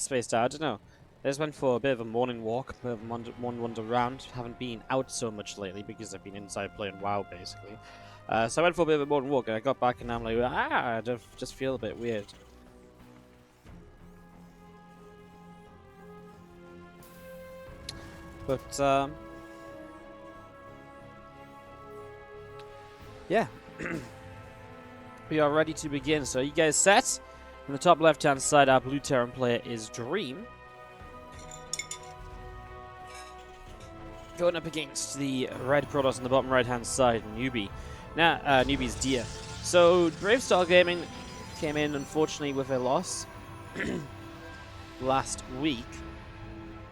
spaced out. I don't know. I just went for a bit of a morning walk, a bit of a morning wander around. Haven't been out so much lately because I've been inside playing WoW, basically. So I went for a bit of a morning walk, and I got back, and I'm like, I just feel a bit weird. But, yeah. We are ready to begin. So you guys set? On the top left-hand side, our blue Terran player is Dream. Going up against the red Protoss on the bottom right-hand side, Newbee. Now, Newbee's Deer. So, Bravestar Gaming came in, unfortunately, with a loss last week.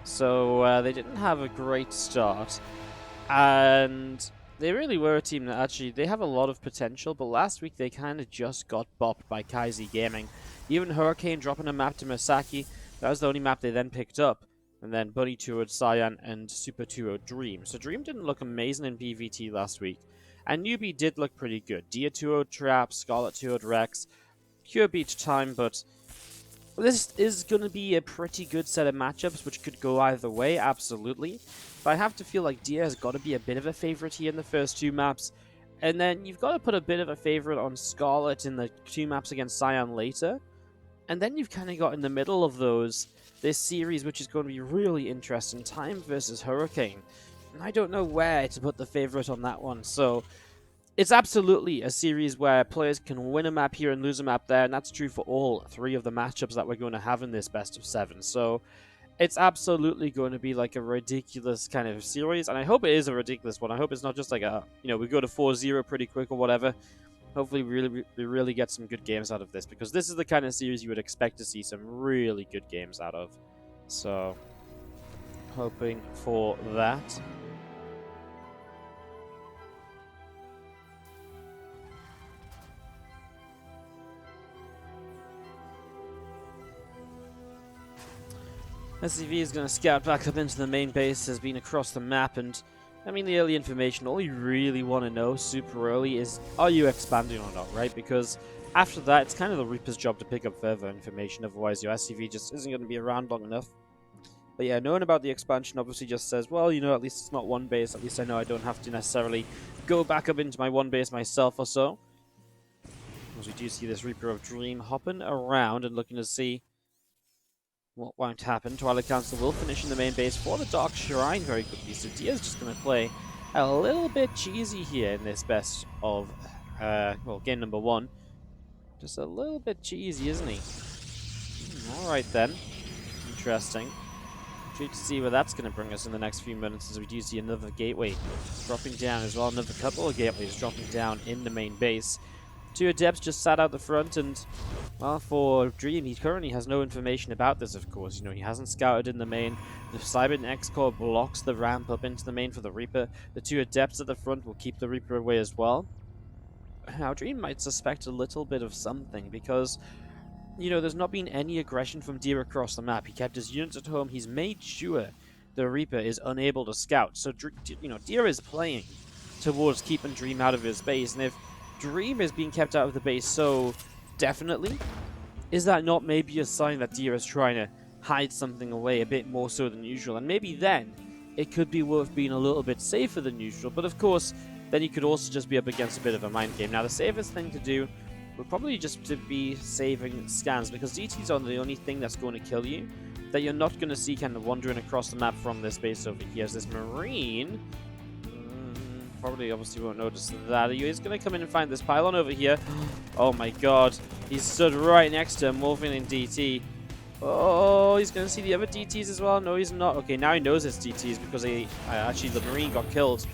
So, they didn't have a great start. And they really were a team that actually, they have a lot of potential, but last week they kind of just got bopped by Kaizi Gaming. Even Hurricane dropping a map to Masaki, that was the only map they then picked up. And then Bunny 2-0'd Cyan and Super 2-0'd Dream. So Dream didn't look amazing in PvT last week. And Newbee did look pretty good. Dia 2-0'd Trap, Scarlett 2-0'd Rex. Pure beat time, but this is going to be a pretty good set of matchups, which could go either way, absolutely. But I have to feel like Dia has got to be a bit of a favorite here in the first two maps. And then you've got to put a bit of a favorite on Scarlett in the two maps against Cyan later. And then you've kind of got in the middle of those this series, which is going to be really interesting, Time versus Hurricane. And I don't know where to put the favorite on that one. So it's absolutely a series where players can win a map here and lose a map there, and that's true for all three of the matchups that we're going to have in this best of 7. So it's absolutely going to be like a ridiculous kind of series, and I hope it is a ridiculous one. I hope it's not just like a, we go to 4-0 pretty quick or whatever. Hopefully we really get some good games out of this, because this is the kind of series you would expect to see some really good games out of. So, hoping for that. SCV is going to scout back up into the main base, has been across the map, and I mean, the early information, all you really want to know super early is, are you expanding or not, right? Because after that, it's kind of the Reaper's job to pick up further information, otherwise your SCV just isn't going to be around long enough. But yeah, knowing about the expansion obviously just says, well, at least it's not one base, at least I know I don't have to necessarily go back up into my one base myself or so. As we do see this Reaper of Dream hopping around and looking to see what won't happen. Twilight Council will finish in the main base for the Dark Shrine very quickly. So Dia's just going to play a little bit cheesy here in this best of, game number 1. Just a little bit cheesy, isn't he? Alright then. Interesting. Intrigued to see where that's going to bring us in the next few minutes, as we do see another gateway dropping down as well. Another couple of gateways dropping down in the main base. 2 Adepts just sat out the front, and well, for Dream, he currently has no information about this, of course. He hasn't scouted in the main. The Cybert X-Core blocks the ramp up into the main for the Reaper. The 2 Adepts at the front will keep the Reaper away as well. Now, Dream might suspect a little bit of something, because, there's not been any aggression from Deer across the map. He kept his units at home. He's made sure the Reaper is unable to scout. So, Deer is playing towards keeping Dream out of his base, and if Dream is being kept out of the base so definitely, is that not maybe a sign that Deer is trying to hide something away a bit more so than usual? And maybe then it could be worth being a little bit safer than usual. But of course, then you could also just be up against a bit of a mind game. Now, the safest thing to do would probably just to be saving scans, because DTs are the only thing that's going to kill you, that you're not going to see kind of wandering across the map from this base over here. As this Marine probably obviously won't notice that. He's going to come in and find this pylon over here. Oh my god. He's stood right next to him, Wolfing in DT. Oh, he's going to see the other DTs as well. No, he's not. Okay, now he knows it's DTs because actually the Marine got killed.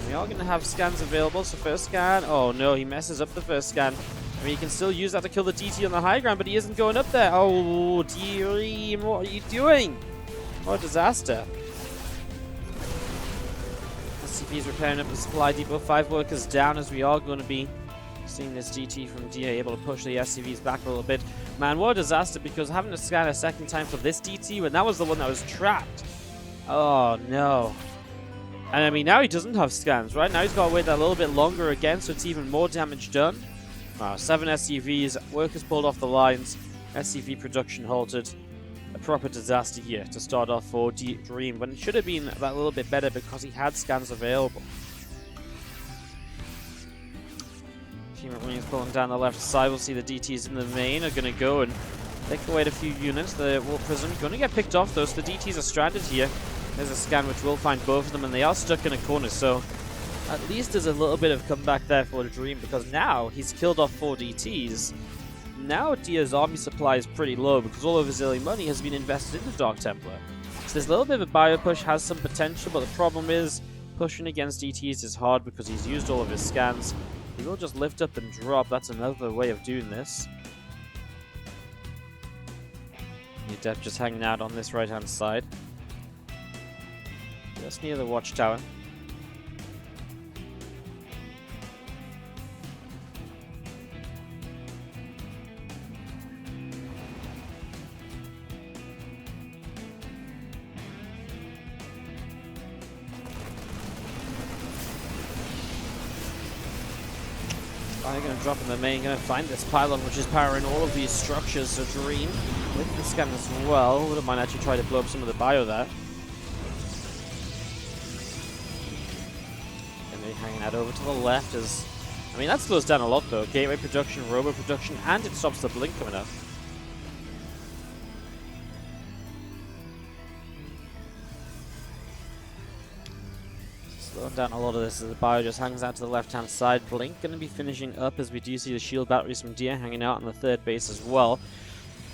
We are going to have scans available. So first scan. Oh no, he messes up the first scan. I mean, he can still use that to kill the DT on the high ground, but he isn't going up there. Oh, Dream, what are you doing? What a disaster. SCP's repairing up the supply depot. 5 workers down, as we are going to be seeing this GT from DA able to push the SCVs back a little bit. Man, what a disaster, because having to scan a second time for this DT when that was the one that was trapped. Oh no. And I mean, now he doesn't have scans, right? Now he's got to wait that little bit longer again, so it's even more damage done. Wow, 7 SCVs, workers pulled off the lines, SCV production halted. a proper disaster here to start off for Dream, when it should have been that little bit better because he had scans available. Team of Marines pulling down the left side. We'll see the DTs in the main are going to go and take away a few units. The Warp Prism going to get picked off though, so the DTs are stranded here. There's a scan which will find both of them, and they are stuck in a corner, so at least there's a little bit of comeback there for Dream, because now he's killed off 4 DTs. Now Dia's army supply is pretty low because all of his early money has been invested in the Dark Templar. So this little bit of a bio push has some potential, but the problem is pushing against DTs is hard because he's used all of his scans. He will just lift up and drop. That's another way of doing this. The Adept just hanging out on this right hand side. Just near the watchtower. I'm going to drop in the main, going to find this pylon which is powering all of these structures, so Dream with the scan as well. Wouldn't mind actually try to blow up some of the bio there. And they're hanging out over to the left as, I mean that slows down a lot though. Gateway production, robo production, and it stops the blink coming up. Slowing down a lot of this as the bio just hangs out to the left hand side. Blink going to be finishing up as we do see the shield batteries from Dia hanging out on the third base as well.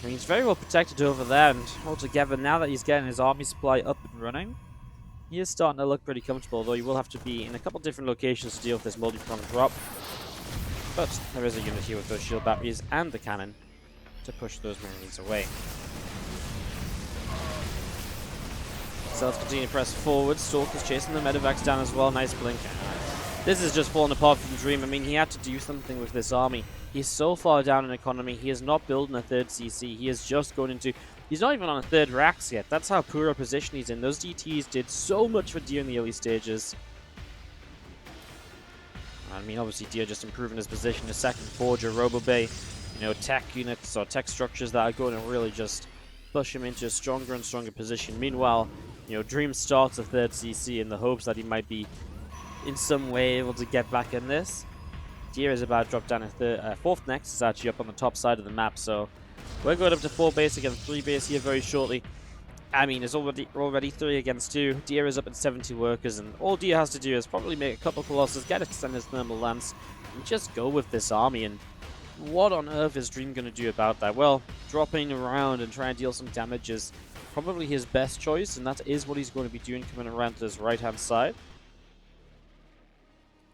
I mean, he's very well protected over there, and altogether now that he's getting his army supply up and running, he is starting to look pretty comfortable, though you will have to be in a couple different locations to deal with this multi-prong drop. But there is a unit here with those shield batteries and the cannon to push those Marines away. Cells continue to press forward. Stalker's chasing the medevacs down as well. Nice blink. This is just falling apart from Dream. I mean, he had to do something with this army. He's so far down in economy. He is not building a third CC. He is just going into... He's not even on a third Rax yet. That's how poor a position he's in. Those DTs did so much for Dia in the early stages. I mean, obviously, Dia just improving his position. A second Forger, Robo Bay, you know, tech units or tech structures that are going to really just push him into a stronger and stronger position. Meanwhile, you know, Dream starts a third CC in the hopes that he might be in some way able to get back in this. Dia is about to drop down a fourth Nexus, actually up on the top side of the map, so we're going up to 4 base against 3 base here very shortly. I mean, it's already 3 against 2. Dia is up at 70 workers, and all Dia has to do is probably make a couple of Colossus, get extended thermal lance, and just go with this army. And what on earth is Dream going to do about that? Well, dropping around and trying to deal some damage is probably his best choice, and that is what he's going to be doing coming around to this right-hand side.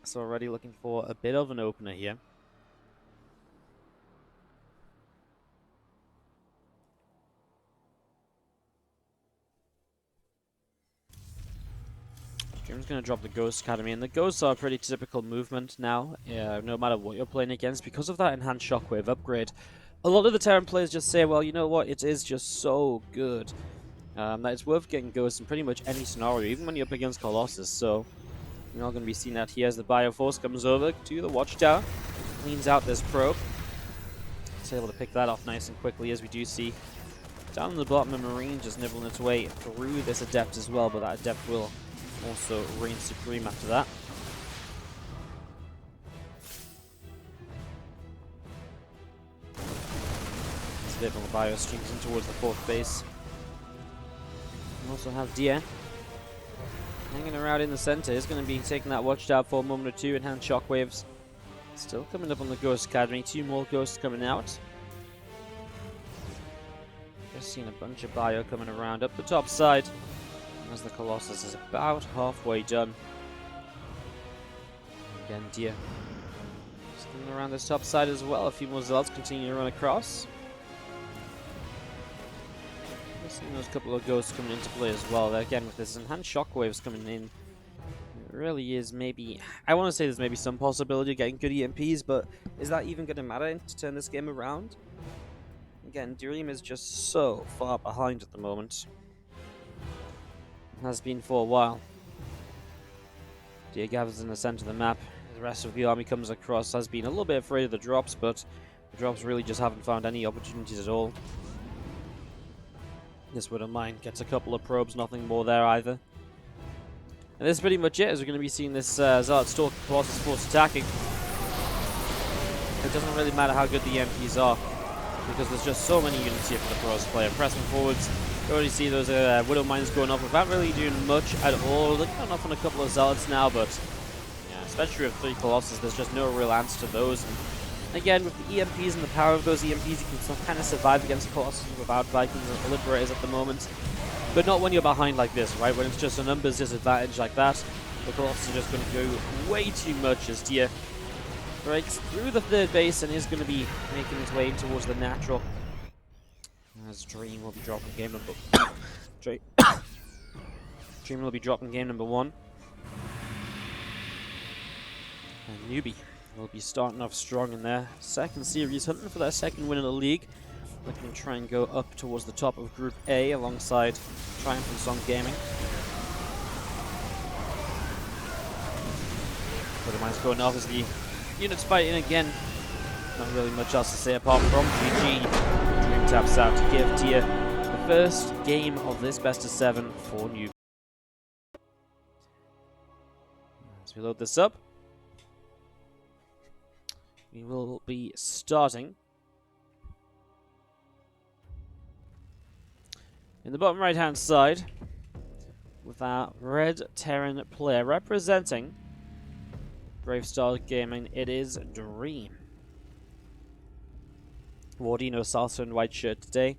So already looking for a bit of an opener here. Dream's going to drop the Ghost Academy, and the Ghosts are a pretty typical movement now, no matter what you're playing against, because of that enhanced Shockwave upgrade. A lot of the Terran players just say, well, you know what, it is just so good that it's worth getting Ghosts in pretty much any scenario, even when you're up against Colossus. So you're not going to be seeing that here as the Bioforce comes over to the Watchtower, cleans out this probe. It's able to pick that off nice and quickly, as we do see down in the bottom a Marine just nibbling its way through this Adept as well, but that Adept will also reign supreme after that. Vehicle bio streams in towards the 4th base. We also have Dia hanging around in the center. He's going to be taking that Watchtower for a moment or two. Enhanced Shockwaves still coming up on the Ghost Academy. 2 more Ghosts coming out. Just seen a bunch of bio coming around up the top side, as the Colossus is about halfway done. Again, Dia just coming around this top side as well. A few more Zealots continue to run across. Seeing those couple of Ghosts coming into play as well. Again, with this enhanced Shockwaves coming in, it really is maybe... I want to say there's maybe some possibility of getting good EMPs, but is that even going to matter to turn this game around? Again, Dream is just so far behind at the moment. Has been for a while. Dia gathers in the center of the map. The rest of the army comes across. Has been a little bit afraid of the drops, but the drops really just haven't found any opportunities at all. This Widow Mine gets a couple of probes, nothing more there either. And this is pretty much it, as we're going to be seeing this Zealot Stalker Colossus force attacking. It doesn't really matter how good the EMPs are, because there's just so many units here for the pros player. Pressing forwards, you already see those Widow Mines going off without really doing much at all. They're going off on a couple of Zealots now, but yeah, especially with 3 Colossus, there's just no real answer to those. And again, with the EMPs and the power of those EMPs, you can kind of survive against Colossus without Vikings or Liberators at the moment. But not when you're behind like this, right? When it's just a numbers disadvantage like that, the Colossus are just going to go way too much as Dia breaks through the 3rd base and is going to be making his way towards the natural. As Dream will be dropping game number Dream will be dropping game number 1. And Newbee will be starting off strong in their 2nd series, hunting for their 2nd win in the league. Looking to try and go up towards the top of Group A alongside Triumph and Song Gaming. But the mine's going off as the units fighting again. Not really much else to say apart from GG. Dream taps out to give Dia the first game of this best of 7 for Newbee. As we load this up, we will be starting in the bottom right hand side with our red Terran player representing Brave Star Gaming. It is Dream. Wardy, no salsa and white shirt today.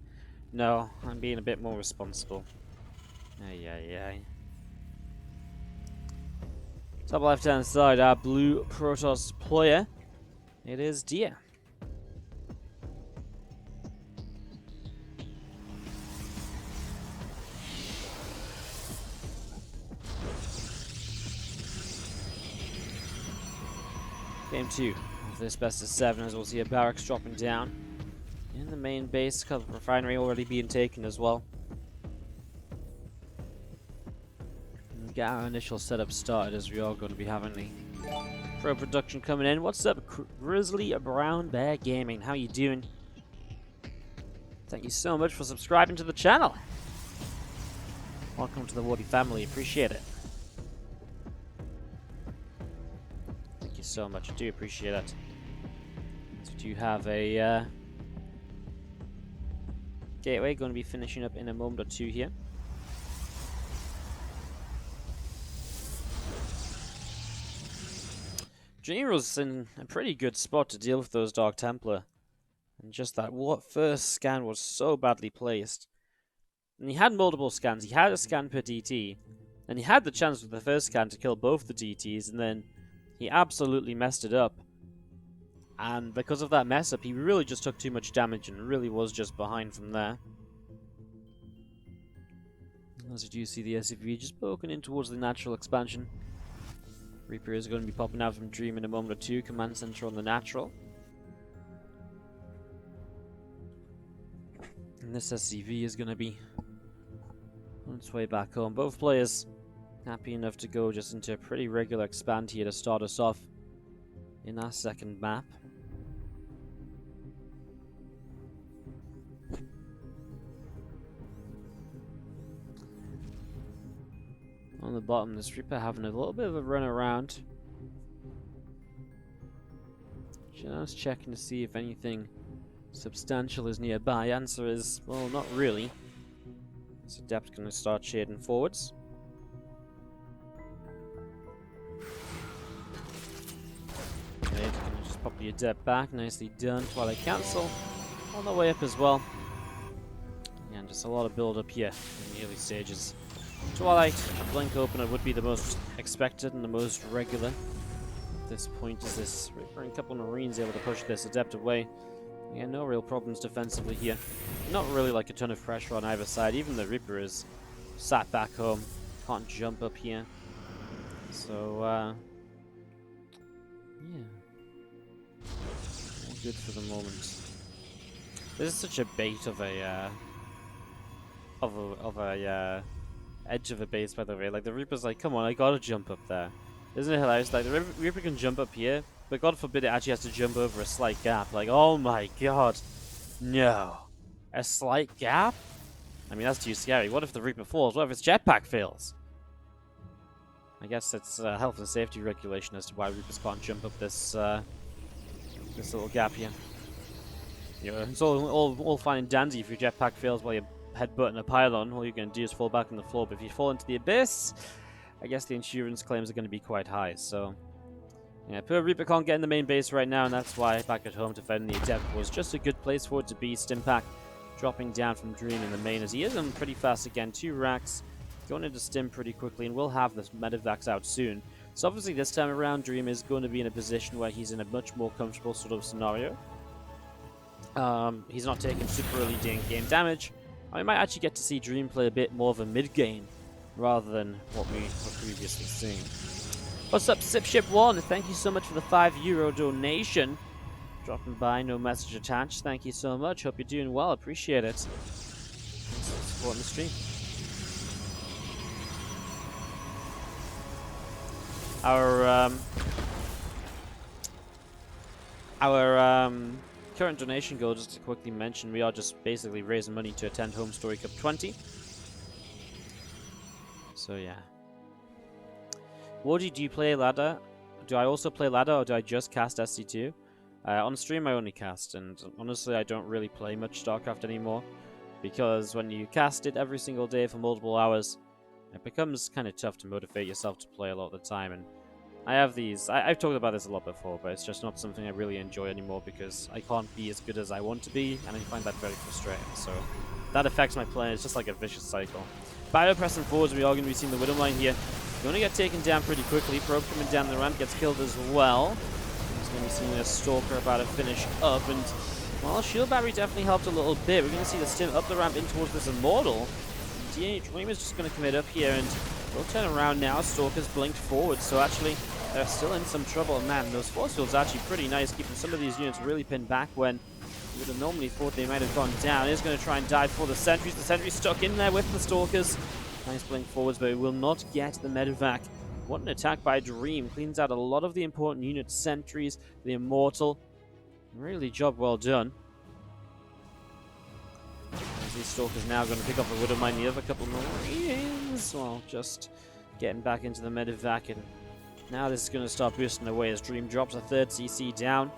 No, I'm being a bit more responsible. Ay. Top left hand side, our blue Protoss player. It is Dia. Game 2 of this best of 7, as we'll see a barracks dropping down in the main base, because the refinery already being taken as well. And we get our initial setup started, as we are going to be having the pro production coming in. What's up, Grizzly Brown Bear Gaming? How you doing? Thank you so much for subscribing to the channel. Welcome to the Wardy family. Appreciate it. Thank you so much. I do appreciate that. So we do have a gateway going to be finishing up in a moment or two here. Dream was in a pretty good spot to deal with those Dark Templar. And just that first scan was so badly placed. And he had multiple scans. He had a scan per DT. And he had the chance with the first scan to kill both the DTs. And then he absolutely messed it up. And because of that mess up, he really just took too much damage and really was just behind from there. As you do see the SCV just poking in towards the natural expansion. Reaper is going to be popping out from Dream in a moment or two. Command center on the natural. And this SCV is going to be on its way back home. Both players happy enough to go just into a pretty regular expand here to start us off in our 2nd map. On the bottom, this Reaper having a little bit of a run around. Just checking to see if anything substantial is nearby. Answer is, well, not really. This Adept's going to start shading forwards. Okay, going to just pop the Adept back. Nicely done. Twilight Council on the way up as well. And just a lot of build up here in the early stages. Twilight, a blink opener would be the most expected and the most regular. At this point, is this Reaper and a couple of Marines able to push this Adept away. Yeah, no real problems defensively here. Not really like a ton of pressure on either side. Even the Reaper is sat back home. Can't jump up here. So, yeah. All good for the moment. This is such a bait of a edge of a base, by the way. Like, the Reaper's like, come on, I gotta jump up there. Isn't it hilarious? Like, the Reaper can jump up here, but God forbid it actually has to jump over a slight gap. Like, oh my god. No. A slight gap? I mean, that's too scary. What if the Reaper falls? What if its jetpack fails? I guess it's health and safety regulation as to why Reapers can't jump up this this little gap here. You know, it's all fine and dandy if your jetpack fails while you're headbutting a pylon. All you're going to do is fall back on the floor. But if you fall into the abyss, I guess the insurance claims are going to be quite high. So, yeah, poor Reaper can't get in the main base right now, and that's why back at home defending the Adept was just a good place for it to be. Stimpack dropping down from Dream in the main as he is on pretty fast again. 2 racks, going into Stim pretty quickly, and we'll have this Medivacs out soon. So obviously this time around, Dream is going to be in a position where he's in a much more comfortable sort of scenario. He's not taking super early game damage. I might actually get to see Dream play a bit more of a mid-game rather than what we were previously seeing. What's up, Sipship1? Thank you so much for the €5 donation. Dropping by, no message attached. Thank you so much. Hope you're doing well. Appreciate it. Thanks for supporting the stream. Our current donation goal, just to quickly mention, we are just basically raising money to attend Home Story Cup 20. So yeah. Wardy, do you play ladder? Do I also play ladder, or do I just cast SC2? On stream I only cast, and honestly I don't really play much StarCraft anymore, because when you cast it every single day for multiple hours, it becomes kind of tough to motivate yourself to play a lot of the time. And I have these, I've talked about this a lot before, but it's just not something I really enjoy anymore because I can't be as good as I want to be, and I find that very frustrating. So that affects my play. It's just like a vicious cycle. Bio pressing forwards, we are going to be seeing the Widowmine here. Going to get taken down pretty quickly. Probe coming down the ramp, gets killed as well. He's going to be seeing a Stalker about to finish up, and well, Shield Battery definitely helped a little bit. We're going to see the Stim up the ramp in towards this Immortal. Dream is just going to commit up here, and we'll turn around now. Stalker's blinked forward, so actually they're still in some trouble. Man, those force fields are actually pretty nice, keeping some of these units really pinned back when you would have normally thought they might have gone down. He's going to try and dive for the sentries. The sentries stuck in there with the Stalkers. Nice blink forwards, but he will not get the Medivac. What an attack by Dream. Cleans out a lot of the important units. Sentries, the Immortal. Really job well done. These Stalkers now going to pick up the Widowmine. The other couple of Marines, well, just getting back into the Medivac, and now this is going to start boosting away as Dream drops a 3rd CC down.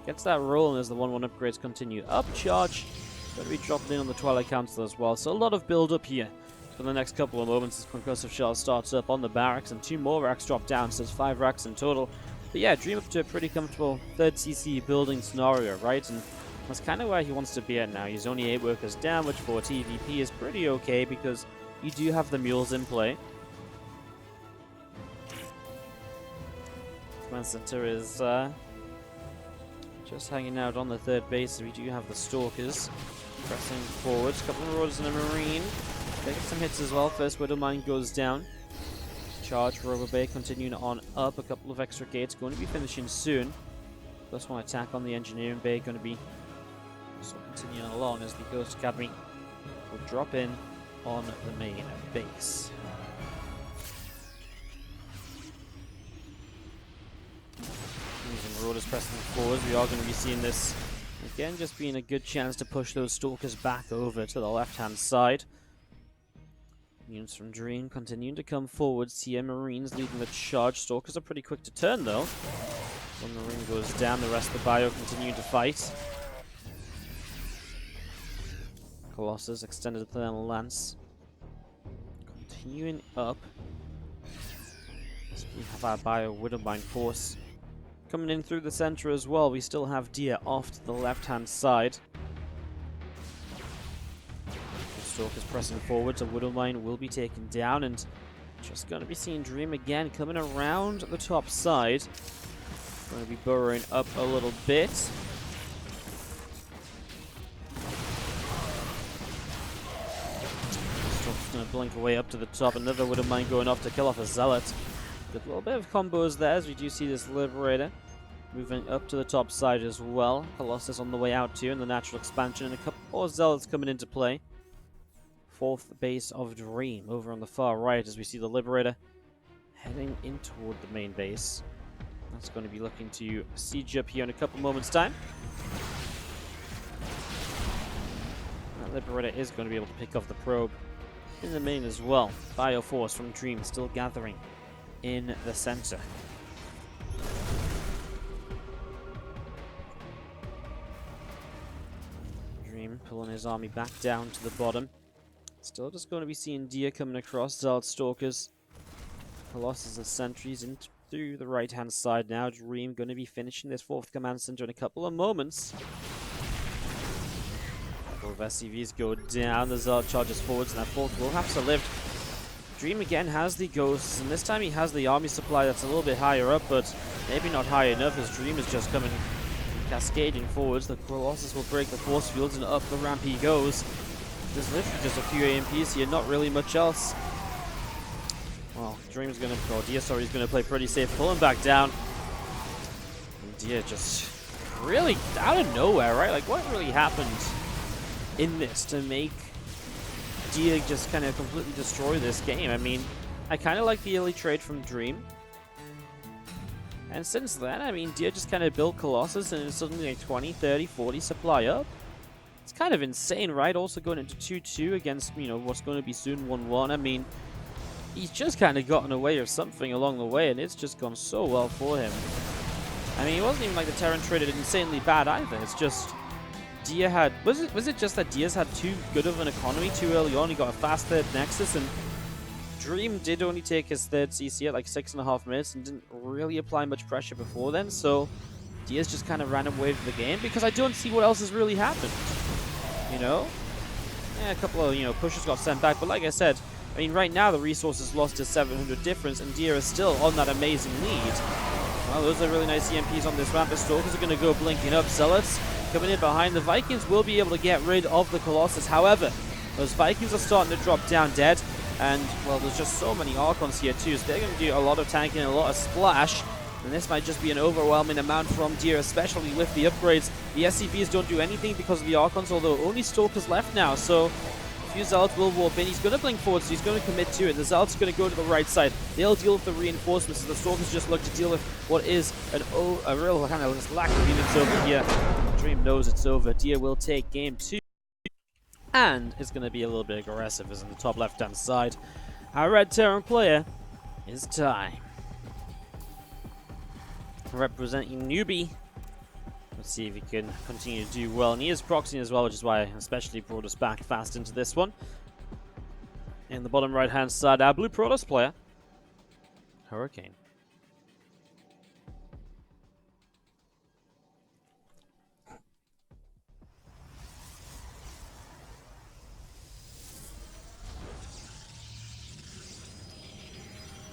Gets that rolling as the 1-1 upgrades continue. Upcharge, going to be dropping in on the Twilight Council as well. So a lot of build up here for the next couple of moments as Concussive Shell starts up on the barracks, and 2 more racks drop down, so there's 5 racks in total. But yeah, Dream up to a pretty comfortable 3rd CC building scenario, right? And that's kind of where he wants to be at now. He's only 8 workers down, which for TVP is pretty okay because you do have the mules in play. Command Center is just hanging out on the 3rd base. We do have the Stalkers pressing forwards. A couple of Marauders and a Marine. They get some hits as well. First Widowmine goes down. Charge Rover Bay continuing on up. A couple of extra gates going to be finishing soon. First one attack on the Engineering Bay going to be so continuing along as the Ghost Academy will drop in on the main base. Using Marauders pressing forwards, we are going to be seeing this again, just being a good chance to push those Stalkers back over to the left-hand side. Units from Dream continuing to come forwards here. Marines leading the charge. Stalkers are pretty quick to turn though. One Marine goes down, the rest of the bio continuing to fight. Colossus, extended thermal lance. Continuing up. So we have our bio Widowmine force coming in through the center as well. We still have Deer off to the left-hand side. Stalkers pressing forward, so Widowmine will be taken down, and just going to be seeing Dream again coming around the top side. Going to be burrowing up a little bit. Stalkers going to blink away up to the top. Another Widowmine going off to kill off a Zealot. Good little bit of combos there as we do see this Liberator moving up to the top side as well. Colossus on the way out too in the natural expansion, and a couple more Zealots coming into play. 4th base of Dream over on the far right as we see the Liberator heading in toward the main base. That's going to be looking to siege up here in a couple moments time. That Liberator is going to be able to pick off the probe in the main as well. Bioforce from Dream still gathering in the center. Dream pulling his army back down to the bottom. Still just going to be seeing Deer coming across, Zealot Stalkers, Colossus and Sentries in through the right-hand side now. Dream going to be finishing this 4th command center in a couple of moments. A couple of SCVs go down, the Zealot charges forwards, and that 4th will have to live. Dream again has the Ghosts, and this time he has the army supply that's a little bit higher up, but maybe not high enough as Dream is just coming cascading forwards. The Colossus will break the force fields, and up the ramp he goes. There's literally just a few AMPs here, not really much else. Well, Dream's gonna, or Dia, sorry, is gonna play pretty safe, pulling back down. And Dia just really out of nowhere, right? Like, what really happened in this to make Dia just kind of completely destroy this game? I mean, I kind of like the early trade from Dream. And since then, I mean, Dia just kind of built Colossus and it's suddenly like 20, 30, 40 supply up. It's kind of insane, right? Also going into 2-2 against, you know, what's going to be soon 1-1. I mean, he's just kind of gotten away with something along the way, and it's just gone so well for him. I mean, it wasn't even like the Terran trade did insanely bad either. It's just Dia had... Was it just that Dia's had too good of an economy too early on? He got a fast 3rd Nexus, and Dream did only take his 3rd CC at like 6.5 minutes and didn't really apply much pressure before then, so Dia's just kind of ran away with the game because I don't see what else has really happened. You know? Yeah, a couple of, you know, pushes got sent back, but like I said, I mean, right now the resources lost to 700 difference, and Dia is still on that amazing lead. Well, those are really nice EMPs on this ramp. The Stalkers are going to go blinking up. Zealots coming in behind. The Vikings will be able to get rid of the Colossus. However, those Vikings are starting to drop down dead, and, well, there's just so many Archons here too, so they're going to do a lot of tanking and a lot of splash. And this might just be an overwhelming amount from Deer, especially with the upgrades. The SCVs don't do anything because of the Archons, although only Stalkers left now, so a few Zealots will warp in. He's going to blink forward, so he's going to commit to it. The Zealots are going to go to the right side. They'll deal with the reinforcements, so the Stalkers just look to deal with what is a real kind of just lack of units over here. Dream knows it's over. Deer will take game 2. And it's going to be a little bit aggressive, as in the top left-hand side. Our red Terran player is time. Representing Newbee. Let's see if he can continue to do well. And he is proxying as well, which is why I especially brought us back fast into this one. In the bottom right-hand side, our blue Protoss player, Hurricane.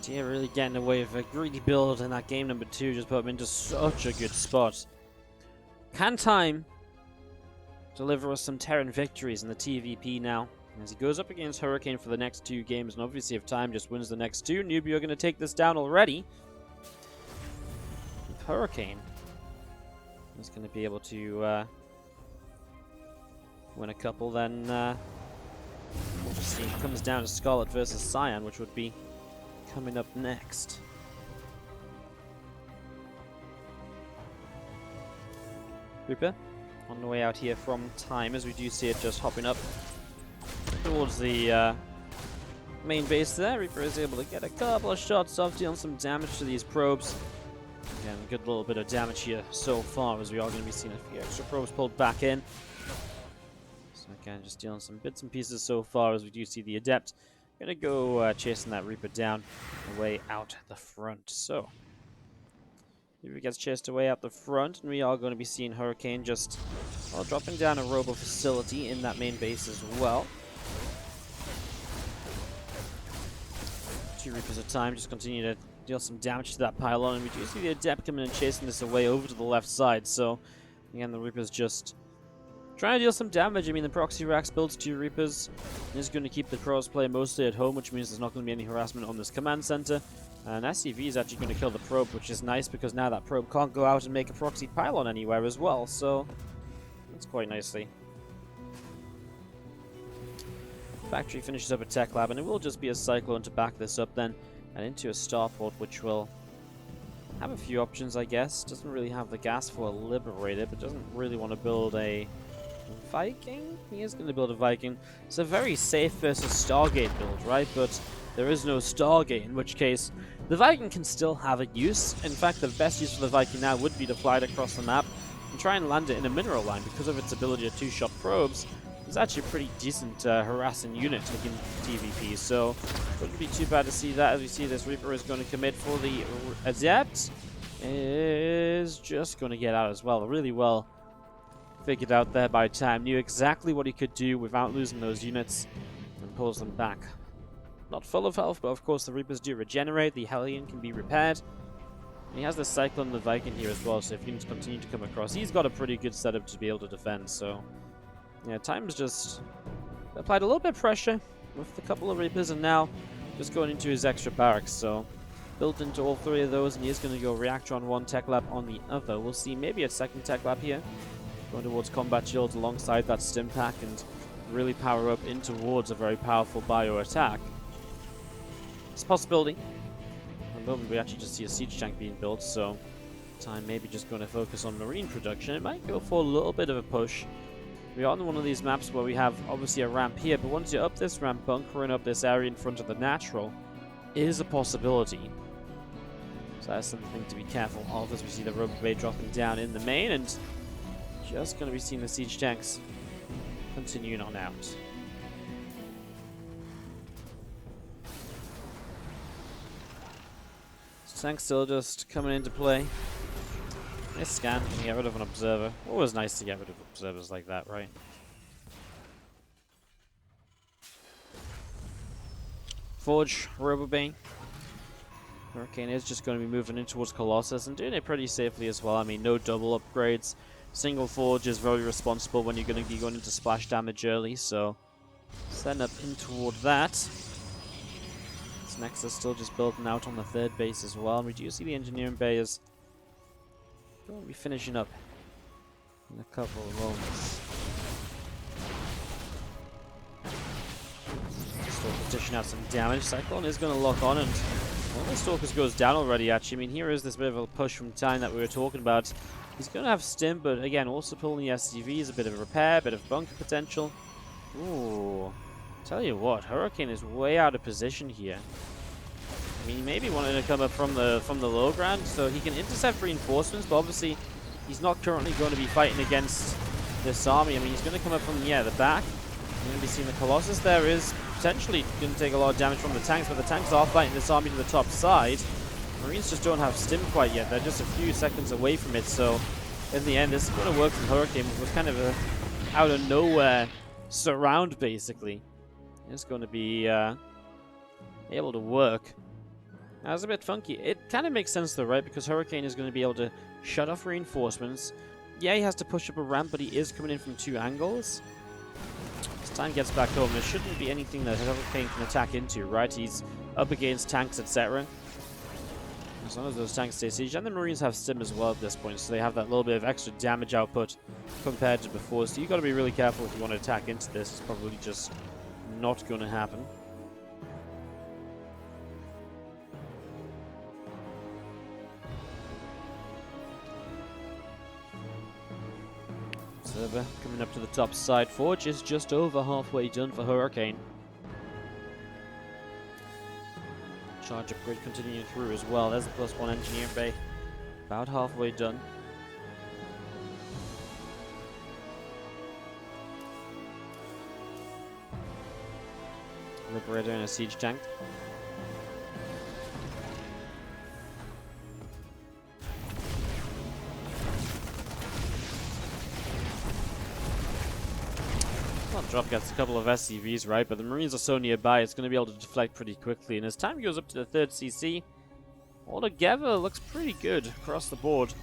Yeah, really getting away with a greedy build in that game number 2, just put him into such a good spot. Can time deliver us some Terran victories in the TVP now? As he goes up against Hurricane for the next 2 games, and obviously if time just wins the next 2, Newbee are going to take this down already. If Hurricane is going to be able to win a couple, then obviously it comes down to Scarlett versus Cyan, which would be coming up next. Reaper on the way out here from time, as we do see it just hopping up towards the main base there. Reaper is able to get a couple of shots off, dealing some damage to these probes. Again, a good little bit of damage here so far, as we are going to be seeing a few extra probes pulled back in. So again, just dealing some bits and pieces so far, as we do see the Adept gonna go chasing that Reaper down away out the front. So Reaper gets chased away out the front, and we are going to be seeing Hurricane just dropping down a robo facility in that main base as well. 2 Reapers at a time, just continue to deal some damage to that pylon, and we do see the Adept coming and chasing this away over to the left side. So again, the Reaper's just trying to deal some damage. I mean, the Proxy Rax builds 2 Reapers and is going to keep the Crows player mostly at home, which means there's not going to be any harassment on this command center. And SCV is actually going to kill the probe, which is nice because now that probe can't go out and make a proxy pylon anywhere as well. So that's quite nicely. Factory finishes up a tech lab, and it will just be a Cyclone to back this up then, and into a starport, which will have a few options, I guess. Doesn't really have the gas for a Liberator, but doesn't really want to build a Viking? He is going to build a Viking. It's a very safe versus Stargate build, right? But there is no Stargate, in which case the Viking can still have a use. In fact, the best use for the Viking now would be to fly it across the map and try and land it in a mineral line because of its ability to two-shot probes. It's actually a pretty decent harassing unit taking TVP, so wouldn't be too bad to see that. As we see, this Reaper is going to commit for the Adept. Is just going to get out as well. Really well figured out there by Time. Knew exactly what he could do without losing those units and pulls them back. Not full of health, but of course the Reapers do regenerate. The Hellion can be repaired. And he has the Cyclone and the Viking here as well, so if units continue to come across, he's got a pretty good setup to be able to defend. So yeah, Time's just applied a little bit of pressure with a couple of Reapers, and now just going into his extra barracks. So built into all three of those, and he is going to go Reactor on one, Tech Lab on the other. We'll see maybe a second Tech Lab here, going towards Combat Shields alongside that Stim Pack and really power up in towards a very powerful bio attack. It's a possibility. At the moment we actually just see a siege tank being built, so Time maybe just going to focus on marine production. It might go for a little bit of a push. We are on one of these maps where we have obviously a ramp here, but once you're up this ramp, bunkering up this area in front of the natural is a possibility. So that's something to be careful of as we see the Robo Bay dropping down in the main, and just going to be seeing the siege tanks continuing on out. Tanks still just coming into play. Nice scan, and get rid of an observer. Always nice to get rid of observers like that, right? Forge, Robobane. Hurricane is just going to be moving in towards Colossus and doing it pretty safely as well. I mean, no double upgrades. Single Forge is very responsible when you're going to be going into splash damage early, so setting up in toward that. This Nexus still just building out on the third base as well. And we do see the engineering bay is going to be finishing up in a couple of moments. Stalker dishing out some damage. Cyclone is going to lock on, and one of the Stalkers goes down already, actually. I mean, here is this bit of a push from Time that we were talking about. He's going to have Stim, but again, also pulling the SCV is a bit of a repair, a bit of bunker potential. Ooh. Tell you what, Hurricane is way out of position here. I mean, he maybe wanted to come up from the low ground so he can intercept reinforcements, but obviously he's not currently going to be fighting against this army. I mean, he's going to come up from the back. You're going to be seeing the Colossus there is potentially going to take a lot of damage from the tanks, but the tanks are fighting this army to the top side. Marines just don't have Stim quite yet. They're just a few seconds away from it, so in the end, this is going to work for Hurricane. It was kind of a out of nowhere surround, basically. It's going to be able to work. Now, it's a bit funky. It kind of makes sense though, right? Because Hurricane is going to be able to shut off reinforcements. Yeah, he has to push up a ramp, but he is coming in from two angles. As Time gets back home, there shouldn't be anything that Hurricane can attack into, right? He's up against tanks, etc. As long as those tanks stay siege. And the Marines have Stim as well at this point, so they have that little bit of extra damage output compared to before. So you've got to be really careful if you want to attack into this. It's probably just not going to happen. Observer coming up to the top side. Forge is just over halfway done for Hurricane. Charge upgrade continuing through as well. There's the +1 engineer bay. About halfway done. Liberator and a siege tank. Drop gets a couple of SCVs, right? But the Marines are so nearby, it's going to be able to deflect pretty quickly. And as Time goes up to the third CC, altogether looks pretty good across the board.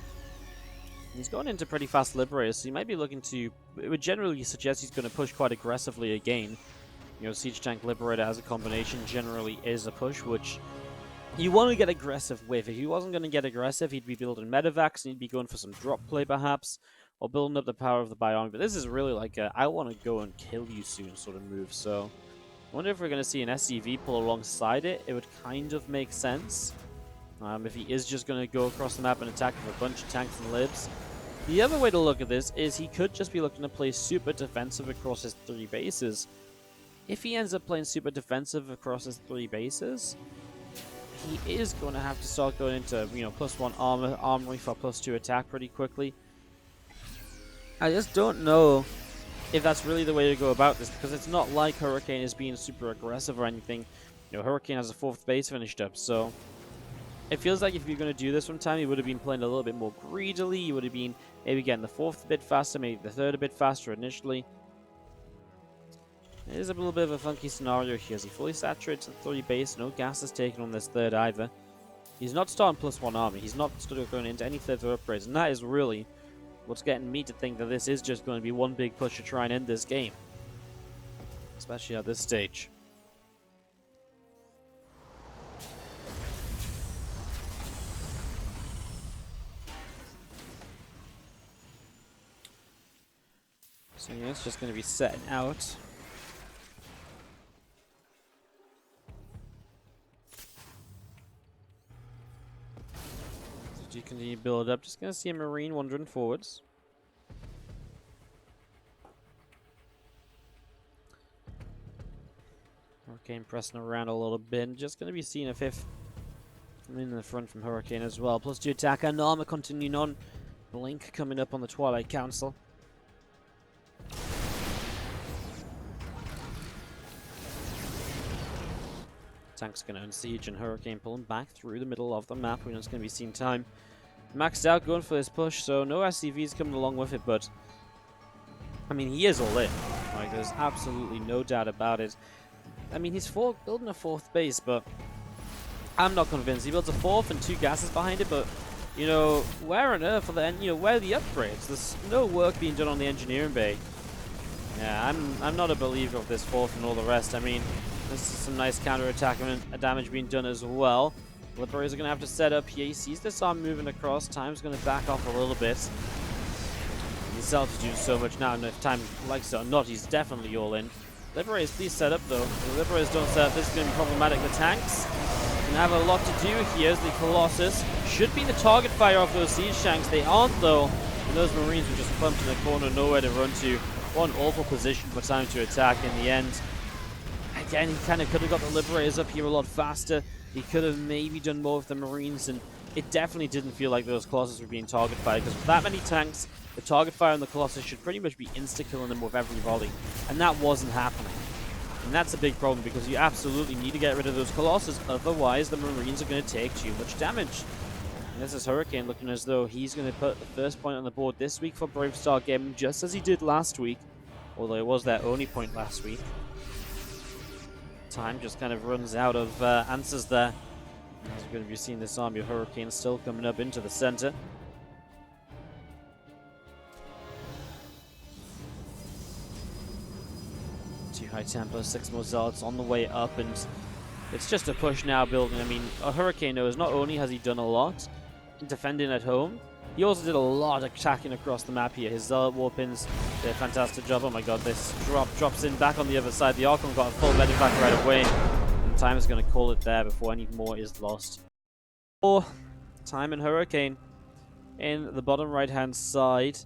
He's going into pretty fast Liberators, so he might be looking to... It would generally suggest he's going to push quite aggressively again. You know, Siege Tank Liberator as a combination generally is a push, which you want to get aggressive with. If he wasn't going to get aggressive, he'd be building Medivacs, and he'd be going for some drop play perhaps, or building up the power of the Bionic. But this is really like a I want to go and kill you soon sort of move. So I wonder if we're going to see an SCV pull alongside it. It would kind of make sense. If he is just going to go across the map and attack with a bunch of tanks and libs, The other way to look at this is he could just be looking to play super defensive across his 3 bases. If he ends up playing super defensive across his 3 bases, he is going to have to start going into, you know, +1 armory for +2 attack pretty quickly. I just don't know if that's really the way to go about this, because it's not like Hurricane is being super aggressive or anything. You know, Hurricane has a 4th base finished up, so it feels like if you're going to do this from time, you would have been playing a little bit more greedily. You would have been maybe getting the 4th a bit faster, maybe the 3rd a bit faster initially. It is a little bit of a funky scenario here as he fully saturates the 3 base. No gas is taken on this 3rd either. He's not starting +1 army. He's not going into any further upgrades, and that is really what's getting me to think that this is just going to be one big push to try and end this game, especially at this stage. So yeah, it's just going to be setting out. As you continue to build up, just going to see a Marine wandering forwards. Hurricane pressing around a little bit. Just going to be seeing a 5th coming in the front from Hurricane as well. +2 attack and armor continuing on. Blink coming up on the Twilight Council. Tank's going to unsiege and Hurricane pulling back through the middle of the map. We're just going to be seeing time maxed out going for this push, so no SCVs coming along with it, but I mean, he is all in. Like, there's absolutely no doubt about it. I mean, he's building a 4th base, but I'm not convinced. He builds a 4th and 2 gases behind it, but you know, where on earth are the where are the upgrades? There's no work being done on the engineering bay. Yeah, I'm not a believer of this 4th and all the rest. I mean, this is some nice counter-attack and damage being done as well. Liberators are going to have to set up here. He sees this arm moving across. Time's going to back off a little bit. Himself is doing so much now, and if Time likes it or not, he's definitely all in. Liberators, please set up though. If the Liberators don't set up, this is going to be problematic. The tanks can have a lot to do here as the Colossus should be the target fire of those siege tanks. They aren't though, and those Marines were just clumped in the corner, nowhere to run to. One awful position for Time to attack in the end. Again, he kind of could have got the Liberators up here a lot faster. He could have maybe done more with the Marines, and it definitely didn't feel like those Colossus were being target fired, because with that many tanks, the target fire on the Colossus should pretty much be insta-killing them with every volley, and that wasn't happening. And that's a big problem, because you absolutely need to get rid of those Colossus, otherwise the Marines are going to take too much damage. And this is Hurricane looking as though he's going to put the first point on the board this week for Brave Star Gaming, just as he did last week, although it was their only point last week. Time just kind of runs out of answers there. As we're going to be seeing this army of Hurricanes still coming up into the center. Two high tempo, 6 more zealots on the way up, and it's just a push now building. I mean, a Hurricane knows not only has he done a lot in defending at home, he also did a lot attacking across the map here. His zealot warpins did a fantastic job. Oh my god, this drops in back on the other side. The Archon got a full medevac right away, and Time is going to call it there before any more is lost. For Time and Hurricane in the bottom right hand side.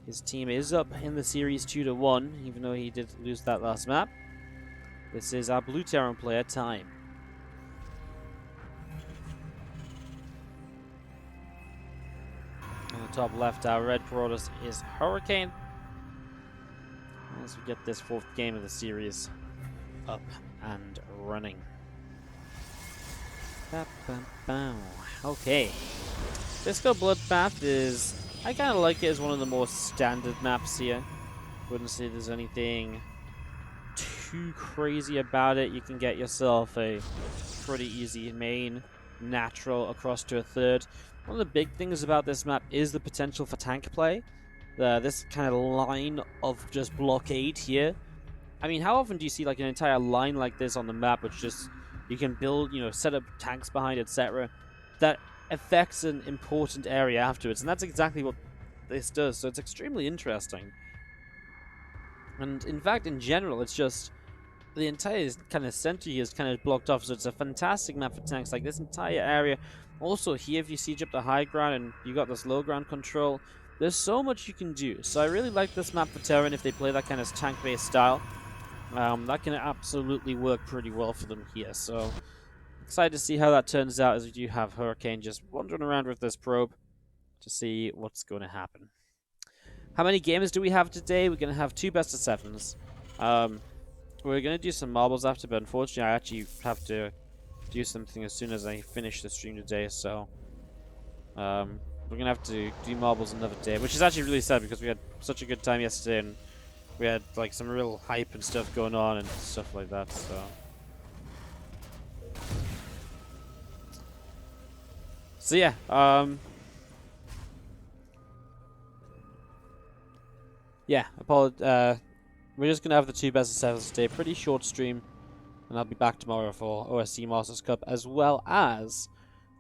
His team is up in the series 2-1, even though he did lose that last map. This is our blue Terran player, Time. On the top left, our red Protoss is Hurricane. As we get this 4th game of the series up and running. Okay. Disco Bloodbath is... I kind of like it as one of the more standard maps here. Wouldn't say there's anything too crazy about it. You can get yourself a pretty easy main natural across to a 3rd. One of the big things about this map is the potential for tank play. This kind of line of just blockade here. I mean, how often do you see like an entire line like this on the map, which just you can build, you know, set up tanks behind, etc. that affects an important area afterwards, and that's exactly what this does. So it's extremely interesting. And in fact, in general, it's just the entire kind of center here is kind of blocked off, so it's a fantastic map for tanks. Like this entire area. Also here, if you siege up the high ground and you got this low ground control, there's so much you can do. So I really like this map for Terran if they play that kind of tank-based style. That can absolutely work pretty well for them here. So excited to see how that turns out, as we do have Hurricane just wandering around with this probe to see what's going to happen. How many games do we have today? We're going to have 2 best of 7s. We're going to do some marbles after, but unfortunately I actually have to do something as soon as I finish the stream today, so we're going to have to do marbles another day, which is actually really sad because we had such a good time yesterday and we had like some real hype and stuff going on and stuff like that, so yeah, we're just going to have the 2 best of 7s today. Pretty short stream. And I'll be back tomorrow for OSC Masters Cup, as well as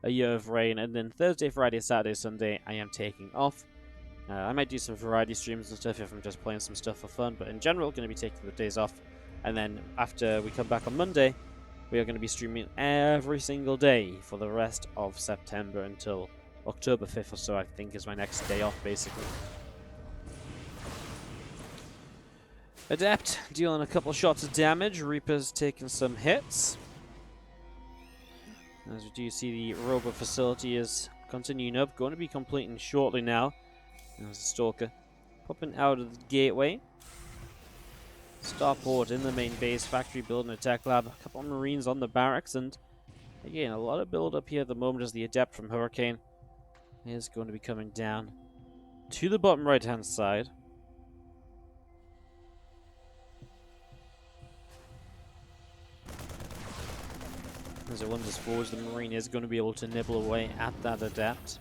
a Year of Rain. And then Thursday, Friday, Saturday, Sunday, I am taking off. I might do some variety streams and stuff if I'm just playing some stuff for fun. But in general, going to be taking the days off. And then after we come back on Monday, we are going to be streaming every single day for the rest of September until October 5th or so, I think, is my next day off, basically. Adept, dealing a couple shots of damage. Reaper's taking some hits. As we do see, the Robo facility is continuing up. Going to be completing shortly now. There's a Stalker popping out of the gateway. Starport in the main base. Factory building a tech lab. A couple of Marines on the barracks. And again, a lot of build up here at the moment as the Adept from Hurricane is going to be coming down to the bottom right hand side. As it wanders forwards, the Marine is going to be able to nibble away at that Adept.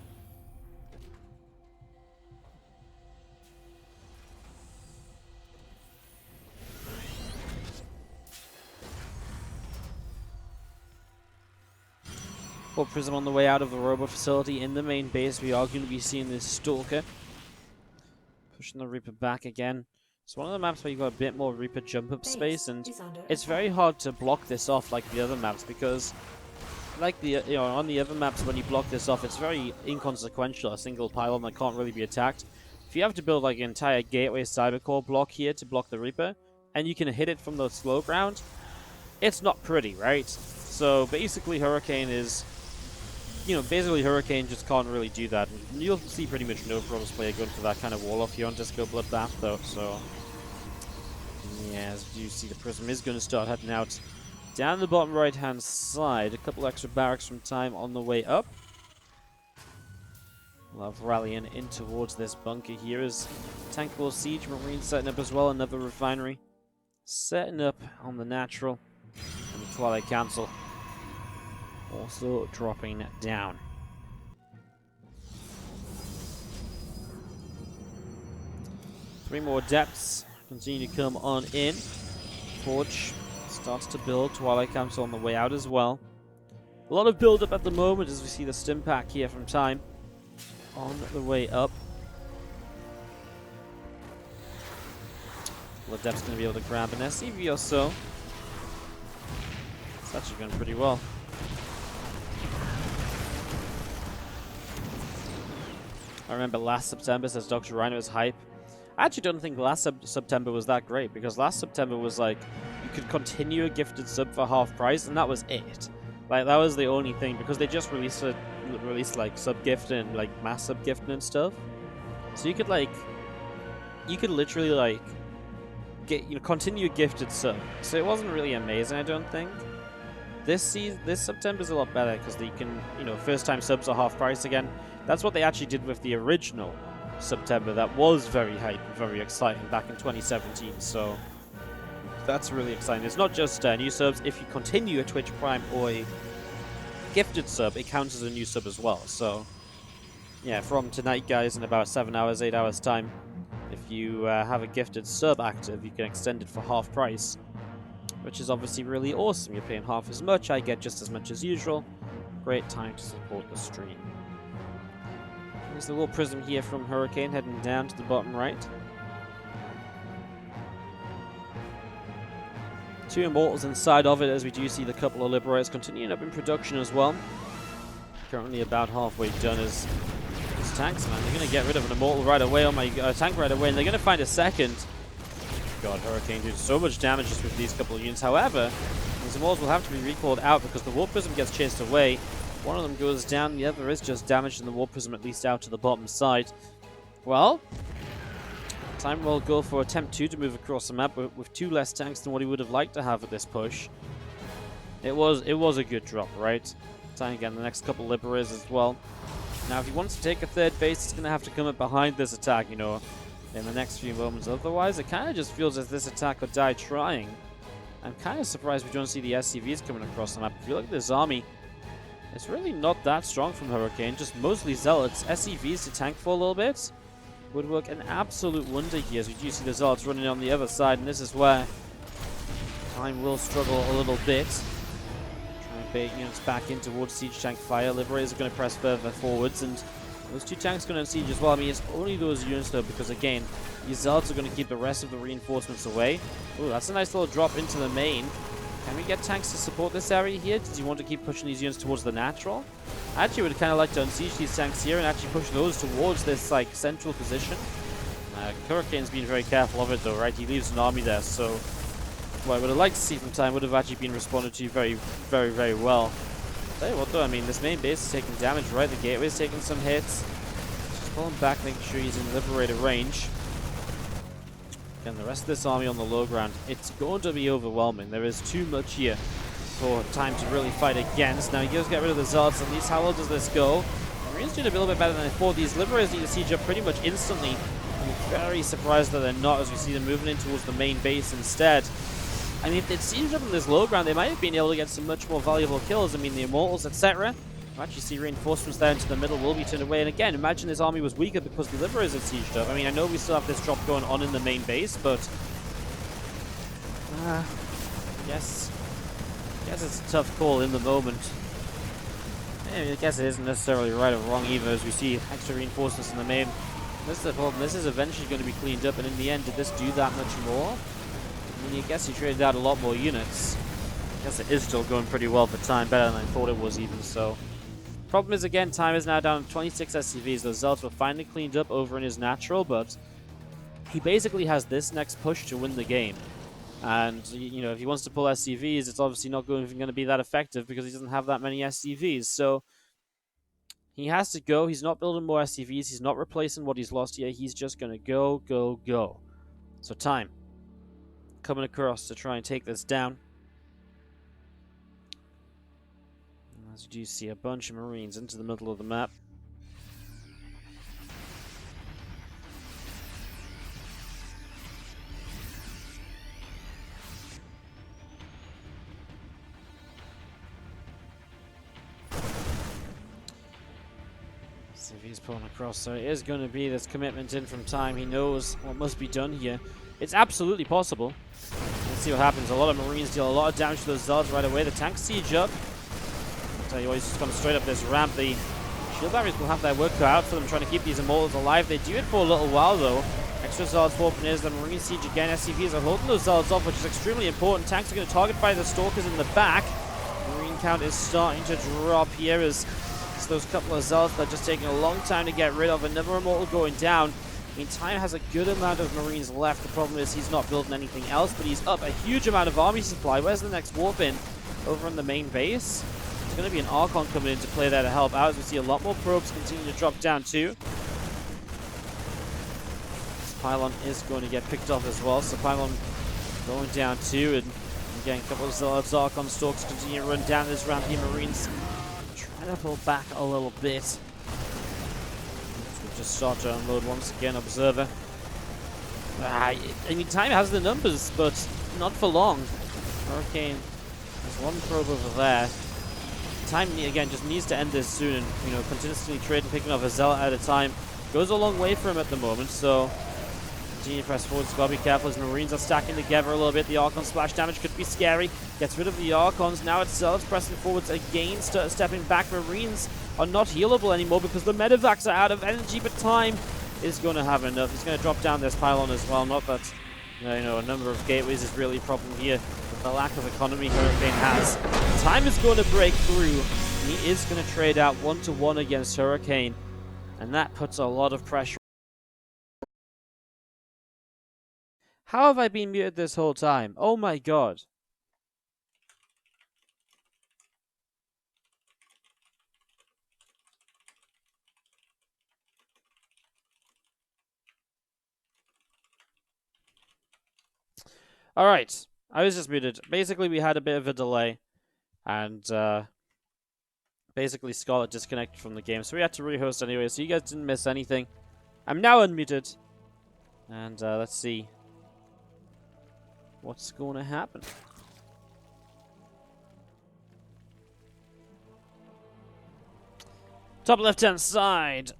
Well, Prism on the way out of the Robo facility in the main base. We are going to be seeing this Stalker pushing the Reaper back again. It's one of the maps where you've got a bit more Reaper jump up space, and it's very hard to block this off like the other maps, because like the on the other maps when you block this off, it's very inconsequential, a single pylon that can't really be attacked. If you have to build like an entire gateway cybercore block here to block the Reaper, and you can hit it from the slow ground, it's not pretty, right? So basically Hurricane is, basically Hurricane just can't really do that. And you'll see pretty much no Protoss player going for that kind of wall off here on Disco Bloodbath though, so yeah, as you see, the Prism is going to start heading out down the bottom right hand side. A couple extra barracks from time on the way up. Love rallying in towards this bunker here as Tank War Siege Marine setting up as well, another refinery setting up on the natural, and the Twilight Council also dropping down. Three more Adepts continue to come on in. Forge starts to build. Twilight Council on the way out as well. A lot of build up at the moment as we see the stim pack here from time on the way up. Well, Adept's going to be able to grab an SCV or so. It's actually going pretty well. I remember last September, says Dr. Rhino, was hype. I actually don't think last September was that great, because last September was like, you could continue a gifted sub for half price, and that was it. Like, that was the only thing, because they just released like sub gifting and like mass sub gifting and stuff. So you could literally like continue a gifted sub. So it wasn't really amazing, I don't think. This September's a lot better because you can, first time subs are half price again. That's what they actually did with the original September. That was very hype and very exciting back in 2017. So that's really exciting. It's not just new subs. If you continue a Twitch Prime or a gifted sub, it counts as a new sub as well. So yeah, from tonight, guys, in about 7 hours, 8 hours time, if you have a gifted sub active, you can extend it for half price, which is obviously really awesome. You're paying half as much, I get just as much as usual. Great time to support the stream. There's the little prism here from Hurricane heading down to the bottom right. 2 Immortals inside of it, as we do see the couple of Liberators continuing up in production as well. Currently about halfway done as this tanks, man. They're going to get rid of an Immortal right away. Oh my god, tank right away, and they're going to find a second. God, Hurricane doing so much damage just with these couple of units. However, these Immortals will have to be recalled out because the Warp Prism gets chased away. One of them goes down, the other is just damaged in the Warp Prism, at least out to the bottom side. Well, Time will go for attempt 2 to move across the map with 2 less tanks than what he would have liked to have at this push. It was a good drop, right? Time again, the next couple Liberators as well. Now, if he wants to take a third base, he's going to have to come up behind this attack, you know, in the next few moments. Otherwise, it kind of just feels as this attack could die trying. I'm kind of surprised we don't see the SCVs coming across the map. If you look at this army, it's really not that strong from Hurricane, just mostly Zealots. SCVs to tank for a little bit would work an absolute wonder here, as we do see the Zealots running on the other side, and this is where Time will struggle a little bit. Try and bait units back in towards Siege Tank fire. Liberators are going to press further forwards, and those 2 tanks going to siege as well. I mean, it's only those units though, because again, these Zealots are going to keep the rest of the reinforcements away. Ooh, that's a nice little drop into the main. Can we get tanks to support this area here? Does he want to keep pushing these units towards the natural? I actually would kind of like to unsiege these tanks here and actually push those towards this, like, central position. Hurricane's been very careful of it, though, right? He leaves an army there, so what I would have liked to see from Time would have actually been responded to very, very, very well. Tell you what, though, I mean, this main base is taking damage, right? The gateway's taking some hits. Just pull him back, making sure he's in Liberator range. Again, the rest of this army on the low ground, it's going to be overwhelming. There is too much here for Time to really fight against. Now he goes get rid of the Zealots. At least how well does this go? Marines doing a little bit better than I thought. These Liberators need to siege up pretty much instantly. I'm very surprised that they're not, as we see them moving in towards the main base instead. I mean, if they'd sieged up on this low ground, they might have been able to get some much more valuable kills. I mean, the Immortals, etc. We'll actually see reinforcements there into the middle will be turned away. And again, imagine this army was weaker because the Liberators had sieged up. I mean, I know we still have this drop going on in the main base, but yes. I guess it's a tough call in the moment. I guess it isn't necessarily right or wrong either, as we see extra reinforcements in the main. This is the problem. This is eventually going to be cleaned up, and in the end, did this do that much more? I mean, I guess he traded out a lot more units. I guess it is still going pretty well for Time, better than I thought it was even, so. Problem is, again, Time is now down to 26 SCVs. Those Zealots were finally cleaned up over in his natural, but he basically has this next push to win the game. And, you know, if he wants to pull SCVs, it's obviously not going to be that effective because he doesn't have that many SCVs. So he has to go. He's not building more SCVs. He's not replacing what he's lost here. He's just going to go, go, go. So Time coming across to try and take this down. As you do see a bunch of Marines into the middle of the map. See if he's pulling across, so it is going to be this commitment in from Time. He knows what must be done here. It's absolutely possible. Let's see what happens. A lot of Marines deal a lot of damage to those Zealots right away. The tanks siege up. I'll tell you what, he's just coming straight up this ramp. The shield barriers will have their work cut out for them, trying to keep these Immortals alive. They do it for a little while, though. Extra Zealots warping is the Marine siege again. SCVs are holding those Zealots off, which is extremely important. Tanks are going to target by the Stalkers in the back. Marine count is starting to drop here as those couple of Zealots that are just taking a long time to get rid of. Another Immortal going down. I mean, Time has a good amount of Marines left. The problem is he's not building anything else, but he's up a huge amount of army supply. Where's the next warp in? Over on the main base. There's going to be an Archon coming into play there to help out, as we see a lot more probes continue to drop down too. This pylon is going to get picked off as well, so pylon going down too, and again, a couple of Zealots, Archon Stalks continue to run down this ramp here. Marines trying to pull back a little bit. Just start to unload once again. Observer. I mean, Time has the numbers, but not for long. Hurricane has one probe over there. Time, again, just needs to end this soon, and, you know, continuously trading, picking off a Zealot at a time. Goes a long way for him at the moment, so continue to press forward. He's got to be careful as Marines are stacking together a little bit. The Archon splash damage could be scary. Gets rid of the Archons. Now it's Zealots pressing forwards again, stepping back. Marines are not healable anymore because the medevacs are out of energy, but Time is going to have enough. He's going to drop down this pylon as well. Not that, you know, a number of gateways is really a problem here, but the lack of economy Hurricane has. Time is going to break through. He is going to trade out 1-to-1 against Hurricane. And that puts a lot of pressure. How have I been muted this whole time? Oh my god. Alright, I was just muted. Basically, we had a bit of a delay, and basically Scarlett disconnected from the game, so we had to rehost anyway, so you guys didn't miss anything. I'm now unmuted, and let's see what's going to happen. Top left-hand side,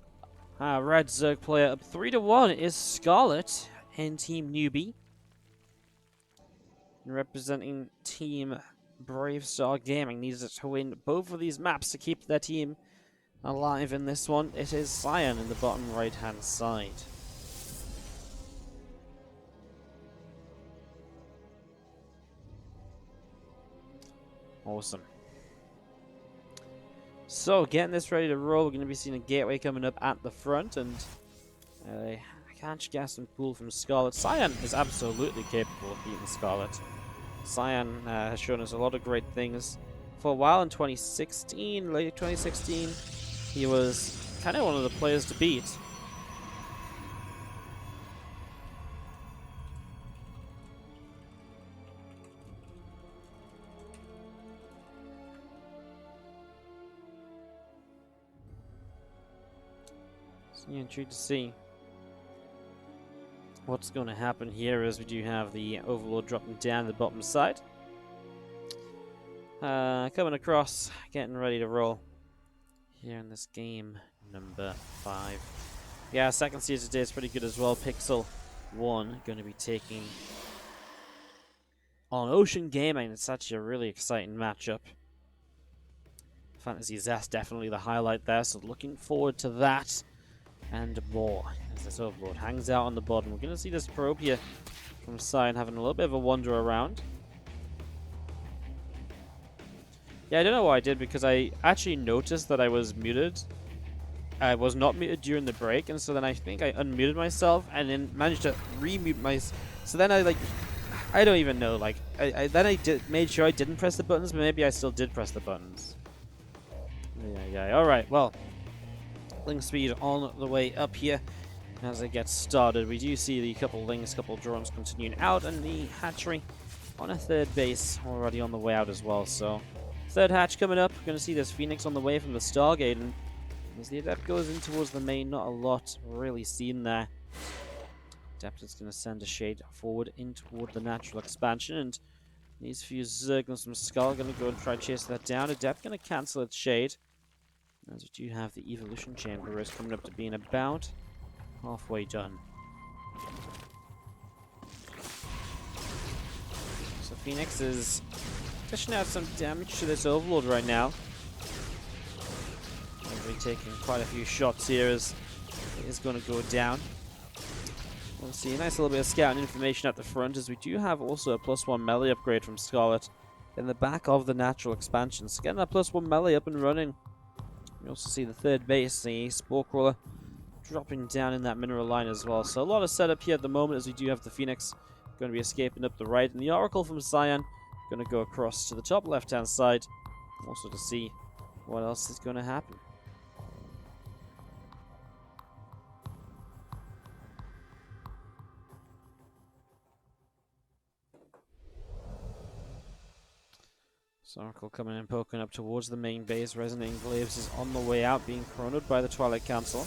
red Zerg player up 3-1 is Scarlett in Team Newbee. Representing Team Bravestar Gaming needs to win both of these maps to keep their team alive in this one. It is Cyan in the bottom right-hand side. Awesome. So, getting this ready to roll, we're going to be seeing a gateway coming up at the front, and I can't gas and pool from Scarlett. Cyan is absolutely capable of beating Scarlett. Cyan has shown us a lot of great things. For a while in 2016, late 2016, he was kind of one of the players to beat. So yeah, intrigued to see what's going to happen here, as we do have the Overlord dropping down the bottom side. Coming across, getting ready to roll here in this game number 5. Yeah, second seed today is pretty good as well. Pixel 1 going to be taking on Ocean Gaming. It's actually a really exciting matchup. Fantasy Zest definitely the highlight there, so looking forward to that and more as this Overlord hangs out on the bottom. We're going to see this probe here from Cyan having a little bit of a wander around. Yeah, I don't know why I did, because I actually noticed that I was muted. I was not muted during the break, and so then I think I unmuted myself and then managed to remute myself. So then I don't even know, then I made sure I didn't press the buttons, but maybe I still did press the buttons. Yeah, alright, well. Link speed on the way up here as it gets started. We do see the couple links, couple drones continuing out, and the hatchery on a third base already on the way out as well. So, third hatch coming up. We're going to see this Phoenix on the way from the Stargate, and as the Adept goes in towards the main, not a lot really seen there. Adept is going to send a shade forward in toward the natural expansion, and these few Zerg and some Skull are going to go and try to chase that down. Adept going to cancel its shade, as we do have the Evolution Chamber is coming up to being about halfway done. So Phoenix is dishing out some damage to this Overlord right now. We'll be taking quite a few shots here as it is going to go down. We'll see a nice little bit of scouting information at the front, as we do have also a +1 melee upgrade from Scarlett in the back of the natural expansion. So getting that +1 melee up and running. We also see the third base, the Spore Crawler, dropping down in that mineral line as well. So a lot of setup here at the moment, as we do have the Phoenix going to be escaping up the right, and the Oracle from Cyan going to go across to the top left-hand side, also to see what else is going to happen. So Oracle coming in, poking up towards the main base. Resonating Glaives is on the way out, being chronoed by the Twilight Council.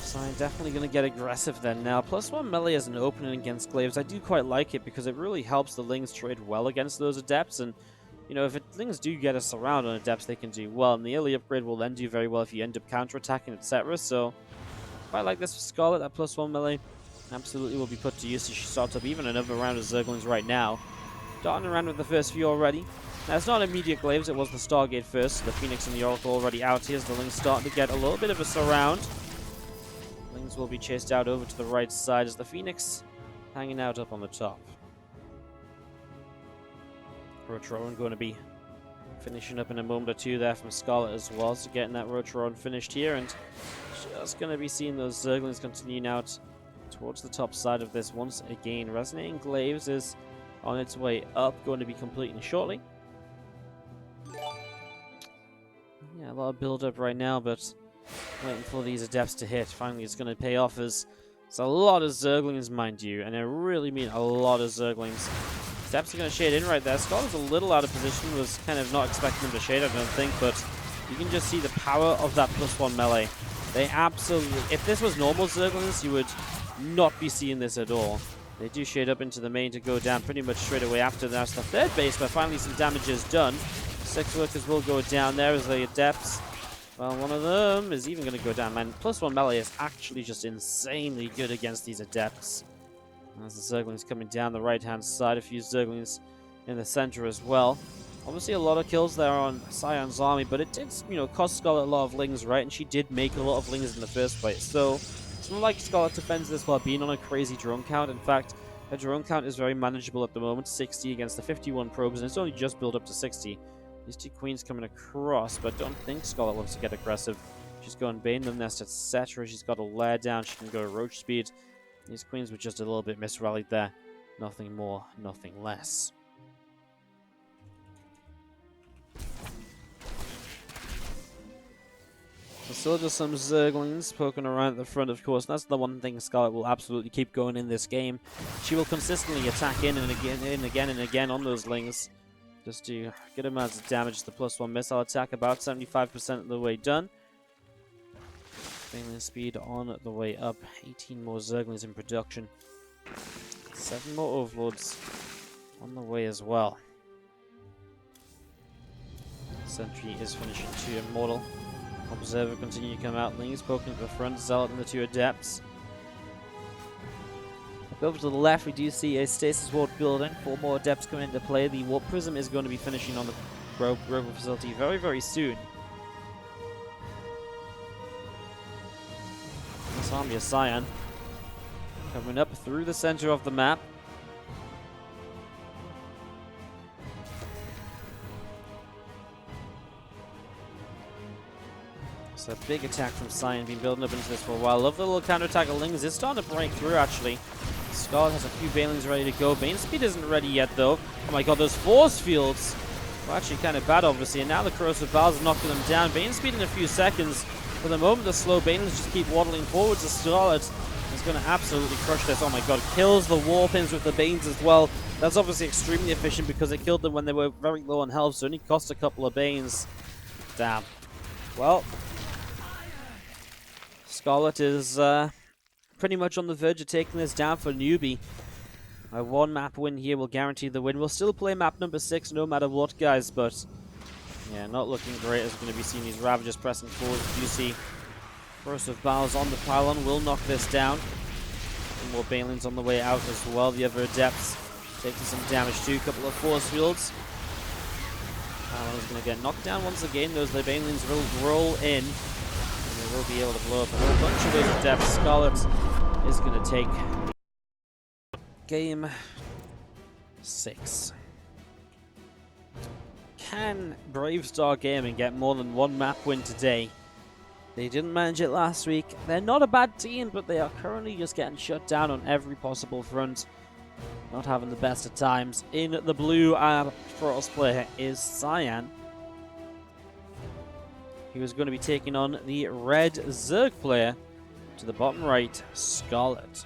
Cyan definitely going to get aggressive then now. +1 melee as an opening against Glaives. I do quite like it, because it really helps the Lings trade well against those Adepts. And, you know, if Lings do get us around on Adepts, they can do well. And the early upgrade will then do very well if you end up counterattacking, etc. So, quite like this for Scarlett. That +1 melee absolutely will be put to use as she starts up even another round of Zerglings right now. Darting around with the first few already. Now, it's not immediate Glaives, it was the Stargate first. So the Phoenix and the Oracle already out here, so the Lings starting to get a little bit of a surround. Lings will be chased out over to the right side as the Phoenix hanging out up on the top. Rotroan going to be Finishing up in a moment or two there from Scarlett as well, so getting that Rotron finished here, and just going to be seeing those Zerglings continue now towards the top side of this once again. Resonating Glaives is on its way up, going to be completing shortly. Yeah, a lot of build up right now, but waiting for these Adepts to hit. Finally, it's going to pay off as it's a lot of Zerglings, mind you, and I really mean a lot of Zerglings. Adepts are going to shade in right there. Scott was a little out of position, was kind of not expecting them to shade, I don't think, but you can just see the power of that +1 melee. They absolutely, if this was normal Zerglings, you would not be seeing this at all. They do shade up into the main to go down pretty much straight away after that's the third base, but finally some damage is done. 6 workers will go down there as the Adepts. Well, one of them is even going to go down, man. +1 melee is actually just insanely good against these Adepts. As the Zerglings coming down the right-hand side, a few Zerglings in the center as well. Obviously a lot of kills there on Scion's army, but it did, cost Scarlett a lot of lings, right? And she did make a lot of lings in the first place. So it's not like Scarlett defends this while being on a crazy drone count. In fact, her drone count is very manageable at the moment, 60 against the 51 probes, and it's only just built up to 60. These two queens coming across, but don't think Scarlett wants to get aggressive. She's going Bane the Nest, etc. She's got a lair down. She can go Roach Speed. These queens were just a little bit misrallied there. Nothing more, nothing less. So still just some Zerglings poking around at the front, of course. That's the one thing Scarlett will absolutely keep going in this game. She will consistently attack in and again on those lings. Just do good amounts of damage. The +1 missile attack, about 75% of the way done. Baneling speed on the way up. 18 more Zerglings in production. 7 more Overlords on the way as well. Sentry is finishing 2 Immortal. Observer continue to come out. Lings poking to the front. Zealot and the 2 Adepts. Over to the left, we do see a Stasis Ward building. 4 more Adepts coming into play. The Warp Prism is going to be finishing on the Rover facility very, very soon. This army of Scion coming up through the center of the map. So a big attack from Scion, been building up into this for a while. Love the little counterattack of Lings. It's starting to break through, actually. Scarlett has a few Banelings ready to go. Bane Speed isn't ready yet, though. Oh my god, those force fields were actually kind of bad, obviously. And now the Corrosive Bowels are knocking them down. Bane Speed in a few seconds. For the moment, the slow Banelings just keep waddling forwards. The Scarlett is going to absolutely crush this. Oh my god, kills the Warpins with the Banes as well. That's obviously extremely efficient because it killed them when they were very low on health, so it only cost a couple of Banes. Damn. Well, Scarlett is pretty much on the verge of taking this down for Newbee. A 1 map win here will guarantee the win. We'll still play map number 6 no matter what, guys, but yeah, not looking great as we're going to be seeing these Ravagers pressing forward. You see Corrosive Bowels on the pylon will knock this down. Some more Banelings on the way out as well. The other Adepts taking some damage too. A couple of force fields. Pylon is going to get knocked down once again. Those the Banelings will roll in. They will be able to blow up a whole bunch of those Adepts. Scarlett is going to take game 6. Can Bravestar Gaming get more than 1 map win today? They didn't manage it last week. They're not a bad team, but they are currently just getting shut down on every possible front. Not having the best of times. In the blue, our Frost player is Cyan. He was going to be taking on the red Zerg player to the bottom right, Scarlett.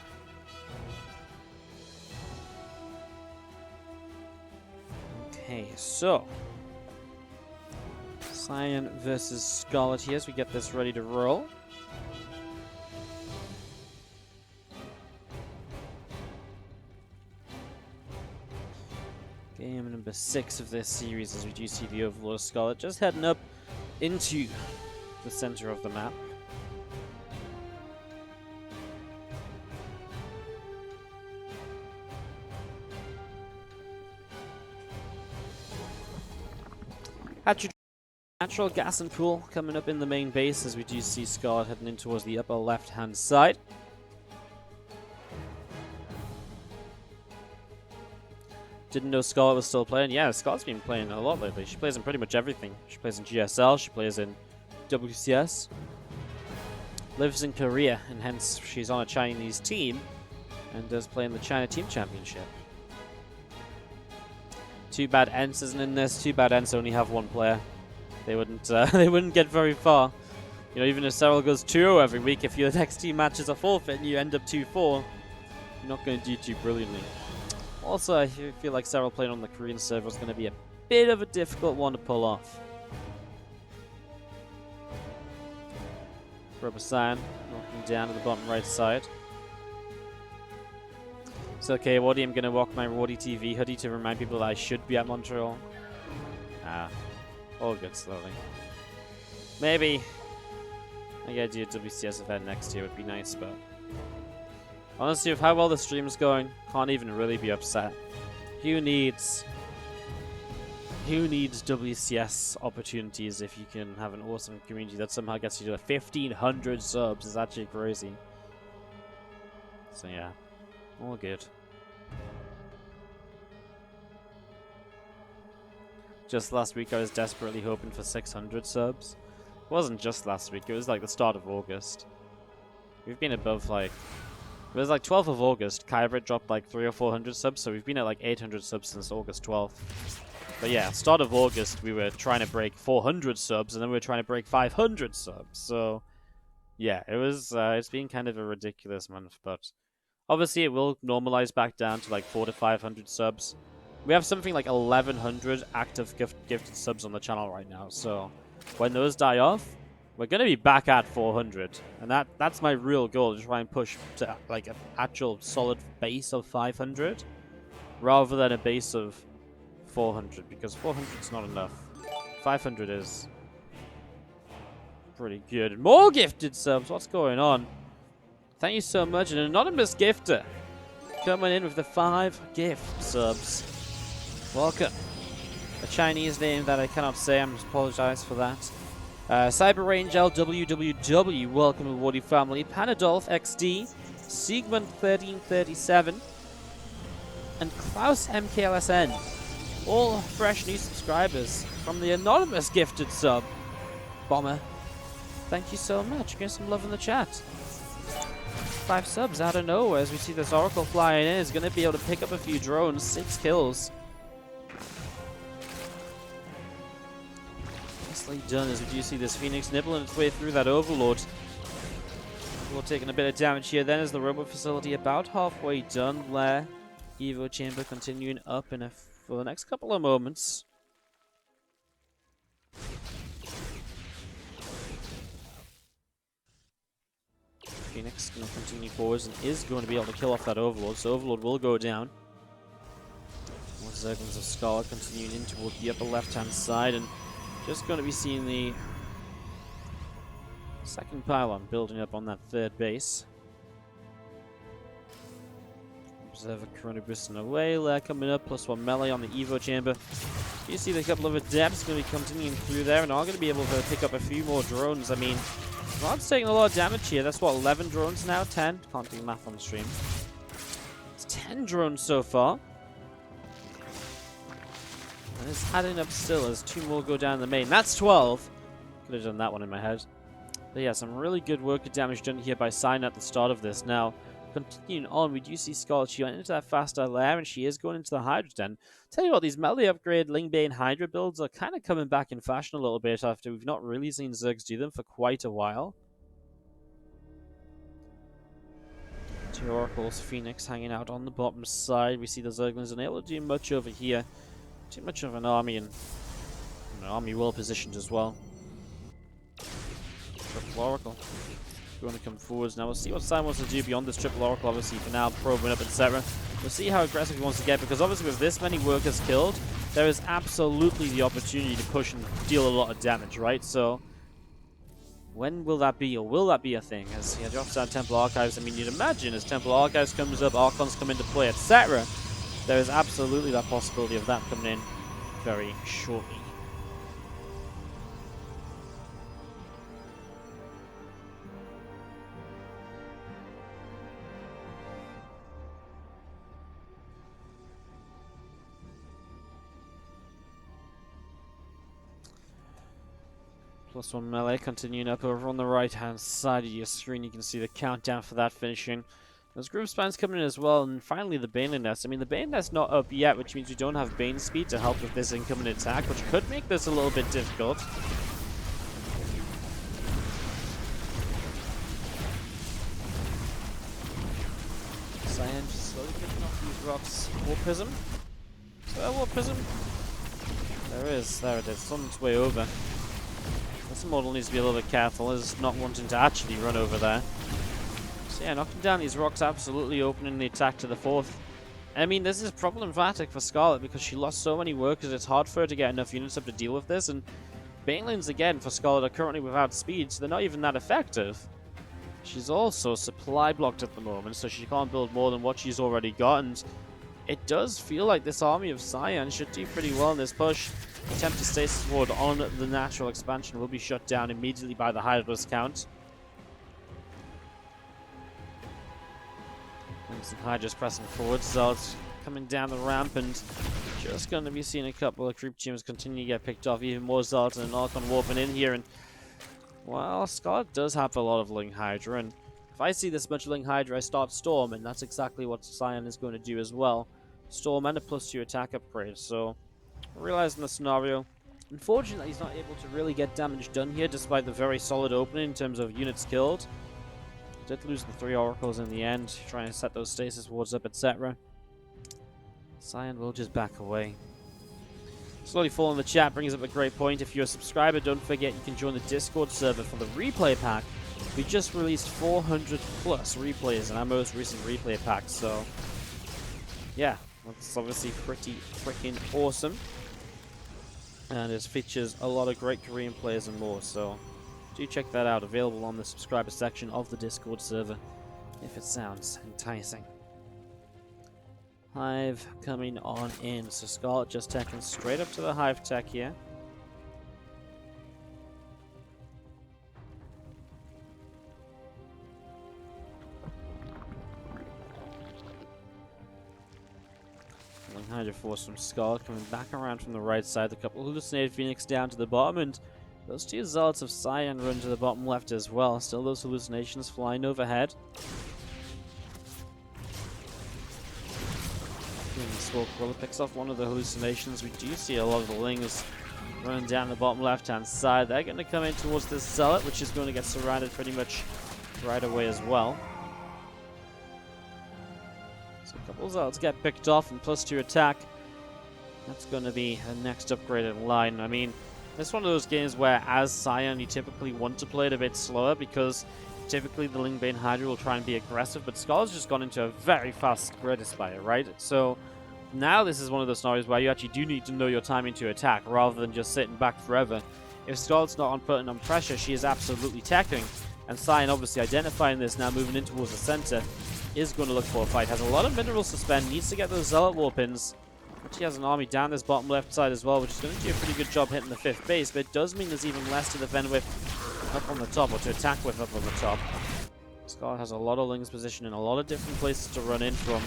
Okay, so Cyan versus Scarlett here as we get this ready to roll. Game number 6 of this series as we do see the Overlord Scarlett just heading up into the center of the map. Natural gas and pool coming up in the main base as we do see Scarlett heading in towards the upper left hand side. Didn't know Scarlett was still playing. Yeah, Scarlett's been playing a lot lately. She plays in pretty much everything. She plays in GSL, she plays in WCS. Lives in Korea, and hence she's on a Chinese team and does play in the China Team Championship. Too bad ENCE isn't in this. Too bad ENCE only have one player. They wouldn't they wouldn't get very far. You know, even if Cyril goes 2-0 every week, if your next team matches a forfeit and you end up 2-4, you're not going to do too brilliantly. Also, I feel like Cyril playing on the Korean server is going to be a bit of a difficult one to pull off. Robosan walking down to the bottom right side. It's okay, Wardy, I'm going to walk my WardiTV hoodie to remind people that I should be at Montreal. All good slowly. Maybe I gotta do a WCS event next year would be nice, but honestly, with how well the stream's going, can't even really be upset. Who needs WCS opportunities if you can have an awesome community that somehow gets you to 1,500 subs? It's actually crazy. So yeah, all good. Just last week I was desperately hoping for 600 subs. It wasn't just last week, it was like the start of August. We've been above like... It was like 12th of August, Kyber dropped like 300 or 400 subs, so we've been at like 800 subs since August 12th. But yeah, start of August we were trying to break 400 subs, and then we were trying to break 500 subs. So yeah, it was it's been kind of a ridiculous month, but obviously it will normalize back down to like 400 to 500 subs. We have something like 1,100 active gifted subs on the channel right now, so when those die off, we're going to be back at 400. And that's my real goal, to try and push to like an actual solid base of 500, rather than a base of 400, because 400 is not enough. 500 is pretty good. More gifted subs, what's going on? Thank you so much, an anonymous gifter coming in with the 5 gift subs. Welcome. A Chinese name that I cannot say, I apologize for that. Cyber Range LWWW, welcome to Wardy family. Panadolf XD, Siegmund 1337, and Klaus MKLSN. All fresh new subscribers from the anonymous gifted sub. Bomber, thank you so much. Give some love in the chat. 5 subs out of nowhere as we see this Oracle flying in. Is going to be able to pick up a few drones. 6 kills. Nicely done, as we do see this Phoenix nibbling its way through that Overlord. We're taking a bit of damage here then as the robot facility about halfway done there. Evo chamber continuing up for the next couple of moments. Phoenix going to continue forwards and is going to be able to kill off that Overlord, so Overlord will go down. More Zerglings of Scarlett continuing in toward the upper left-hand side, and just going to be seeing the second pylon building up on that third base. Observer Coronavirus and away there coming up, +1 melee on the Evo chamber. You see the couple of adepts going to be continuing through there and are going to be able to pick up a few more drones. I mean, Rod's taking a lot of damage here. That's what, 11 drones now? 10? Can't do math on the stream. It's 10 drones so far. And it's adding up still as 2 more go down the main. That's 12. Could have done that one in my head. But yeah, some really good work of damage done here by Sign at the start of this. Now, continuing on, we do see Scarlett. She went into that faster lair, and she is going into the Hydra Den. Tell you what, these melee upgrade Lingbane Hydra builds are kind of coming back in fashion a little bit after we've not really seen Zergs do them for quite a while. 2 Oracles, Phoenix hanging out on the bottom side. We see the Zerglings unable to do much over here. Too much of an army, and an army well positioned as well. Triple Oracle going to come forwards now. We'll see what Simon wants to do beyond this Triple Oracle, obviously, for now, probing up, etc. We'll see how aggressive he wants to get, because obviously with this many workers killed, there is absolutely the opportunity to push and deal a lot of damage, right? So, when will that be, or will that be a thing? As he drops down Temple Archives, I mean, you'd imagine as Temple Archives comes up, Archons come into play, etc., there is absolutely that possibility of that coming in very shortly. +1 melee continuing up over on the right hand side of your screen. You can see the countdown for that finishing. There's group spines coming in as well, and finally the Baneling Nest. I mean, the Bane Nest not up yet, which means we don't have Bane speed to help with this incoming attack, which could make this a little bit difficult. Cyan just slowly picking off these rocks. Warp Prism. Is there a Warp Prism? There is. There it is. It's on its way over. This model needs to be a little bit careful, is not wanting to actually run over there. So yeah, knocking down these rocks, absolutely opening the attack to the 4th. I mean, this is problematic for Scarlett because she lost so many workers, it's hard for her to get enough units up to deal with this, and Banelings, again, for Scarlett, are currently without speed, so they're not even that effective. She's also supply blocked at the moment, so she can't build more than what she's already got, and it does feel like this army of Cyan should do pretty well in this push. Attempt to stasis ward on the natural expansion will be shut down immediately by the Hydra's count. And some Hydra's pressing forward, Zealots coming down the ramp, and just going to be seeing a couple of creep teams continue to get picked off. Even more Zealots and an Archon warping in here, and well, Scarlett does have a lot of Ling Hydra, and if I see this much Ling Hydra, I start Storm, and that's exactly what Cyan is going to do as well. Storm and a +2 attack upgrade, so realizing the scenario. Unfortunately, he's not able to really get damage done here, despite the very solid opening in terms of units killed. Did lose the 3 oracles in the end, trying to set those stasis wards up, etc. Cyan will just back away. Slowly Fall in the chat brings up a great point. If you're a subscriber, don't forget you can join the Discord server for the replay pack. We just released 400 plus replays in our most recent replay pack, so yeah, that's obviously pretty freaking awesome. And it features a lot of great Korean players and more, so do check that out. Available on the subscriber section of the Discord server, if it sounds enticing. Hive coming on in, so Scarlett just teching straight up to the Hive tech here. Hydra Force from Scarlett coming back around from the right side. The couple hallucinated Phoenix down to the bottom, and those 2 Zealots of Cyan run to the bottom left as well. Still those hallucinations flying overhead. Smoke Roller picks off one of the hallucinations. We do see a lot of the Lings running down the bottom left hand side. They're going to come in towards this Zealot, which is going to get surrounded pretty much right away as well. A couple of Zealots get picked off and +2 attack. That's going to be the next upgraded line. I mean, it's one of those games where, as Cyan, you typically want to play it a bit slower because typically the Lingbane Hydra will try and be aggressive, but Scarlett's just gone into a very fast Great Aspire, right? So now this is one of those scenarios where you actually do need to know your timing to attack rather than just sitting back forever. If Scarlett's not putting on pressure, she is absolutely teching, and Cyan obviously identifying this, now moving in towards the center, is going to look for a fight. Has a lot of minerals to spend, needs to get those Zealot warpins. She has an army down this bottom left side as well, which is going to do a pretty good job hitting the 5th base, but it does mean there's even less to defend with up on the top, or to attack with up on the top. Scarlett has a lot of Lings positioned in a lot of different places to run in from.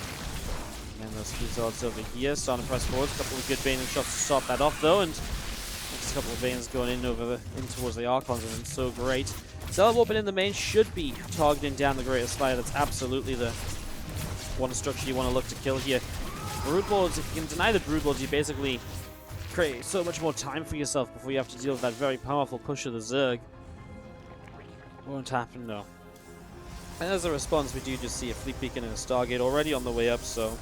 And those 2 Zealots over here starting to press forward. A couple of good Baneling shots to stop that off though, and next couple of Banes going in towards the Archons, and it's so great. Zealot warping in the main should be targeting down the Great Aspire. That's absolutely the one structure you want to look to kill here. Broodlords, if you can deny the Broodlords, you basically create so much more time for yourself before you have to deal with that very powerful push of the Zerg. Won't happen, no. And as a response, we do just see a Fleet Beacon and a Stargate already on the way up, so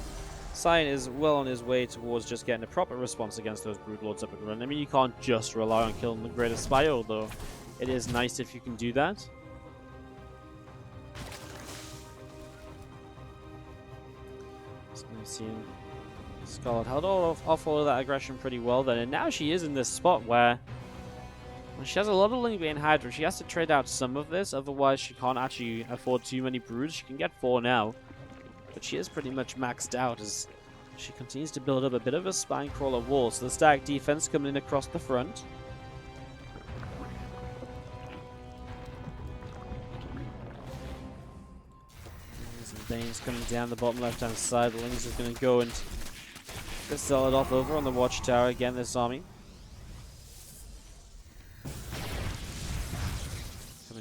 Cyan is well on his way towards just getting a proper response against those Broodlords up and running. I mean, you can't just rely on killing the Great Aspire, although it is nice if you can do that. So we see Scarlett held off all of that aggression pretty well then, and now she is in this spot where she has a lot of Lingbane Hydra. She has to trade out some of this, otherwise she can't actually afford too many broods. She can get 4 now, but she is pretty much maxed out as she continues to build up a bit of a spine crawler wall. So the static defense coming in across the front. Bane's coming down the bottom left hand side. The Lings is going to go and get Zealot off over on the watchtower again, this army.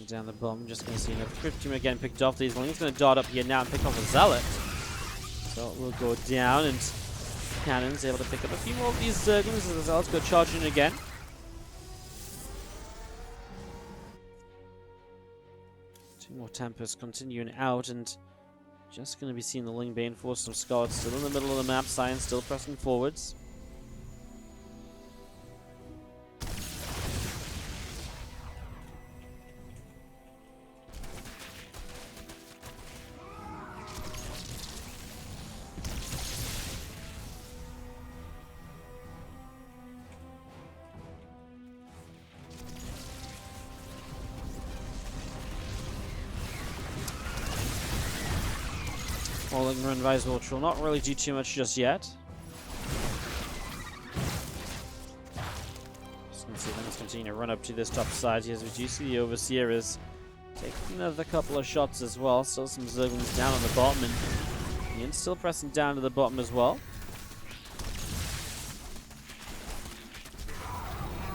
Going down the bottom, just going to see another Crypt Team again picked off. These Ling's going to dart up here now and pick off a Zealot. So it will go down, and Cannon's able to pick up a few more of these Zerglings as the Zealots go charging again. Two more Tempests continuing out, and just going to be seeing the Ling Bane force some Scarlett still in the middle of the map. Science still pressing forwards. Falling Run Visor, which will not really do too much just yet. Just going to see them continue to run up to this top side here as we do see the Overseer is taking another couple of shots as well. Still some Zerglings down on the bottom, and Ian's still pressing down to the bottom as well.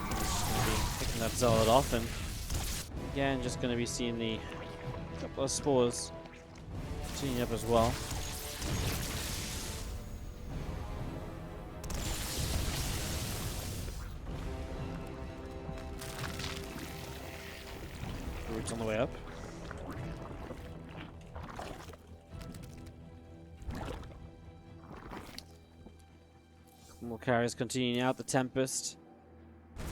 Just going to be picking that Zealot off, and again, just going to be seeing the couple of spores teeing up as well. Roots on the way up. More carriers continuing out. The Tempest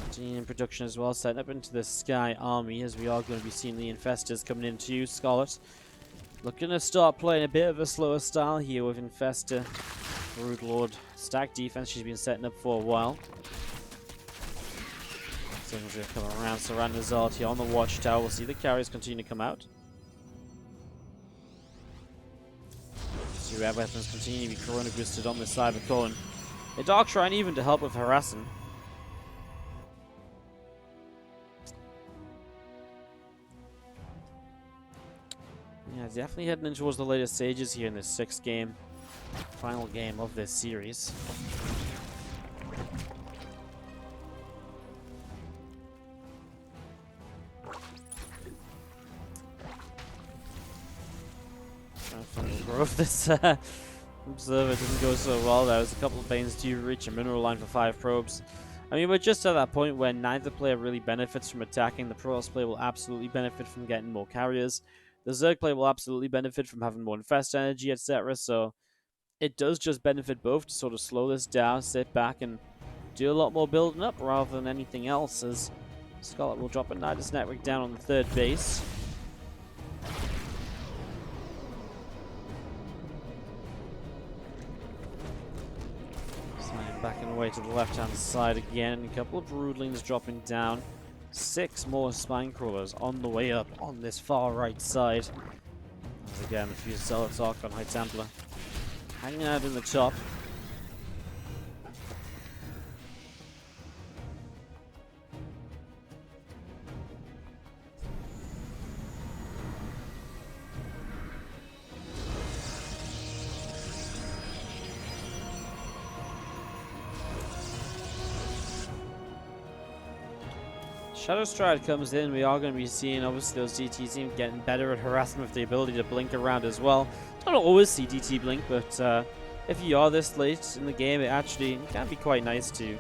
continuing in production as well, setting up into the Sky Army as we are going to be seeing the Infestors coming in too. Scarlett looking to start playing a bit of a slower style here with Infestor, Brood Lord, stack defense she's been setting up for a while. Someone's going to come around, surround the Zealot here on the Watchtower. We'll see the carriers continue to come out. Two red weapons continue to be Corona boosted on this side of the Colin. A Dark Shrine even to help with harassing. Yeah, definitely heading in towards the latest stages here in this 6th game. Final game of this series. Trying to find the growth. This Observer didn't go so well. There was a couple of Banes to reach a mineral line for 5 probes. I mean, we're just at that point where neither player really benefits from attacking. The Protoss player will absolutely benefit from getting more carriers. The Zerg player will absolutely benefit from having more Infest energy, etc. So it does just benefit both to sort of slow this down, sit back, and do a lot more building up rather than anything else, as Scarlett will drop a Nidus Network down on the 3rd base. Sliding back and away to the left-hand side again. A couple of Broodlings dropping down. 6 more Spine Crawlers on the way up on this far right side. And again, a few Zealots Archon High Templar hanging out in the top. Shadow Stride comes in. We are going to be seeing, obviously, those DT teams getting better at harassment with the ability to blink around as well. Don't always see DT blink, but if you are this late in the game, it actually can be quite nice to. It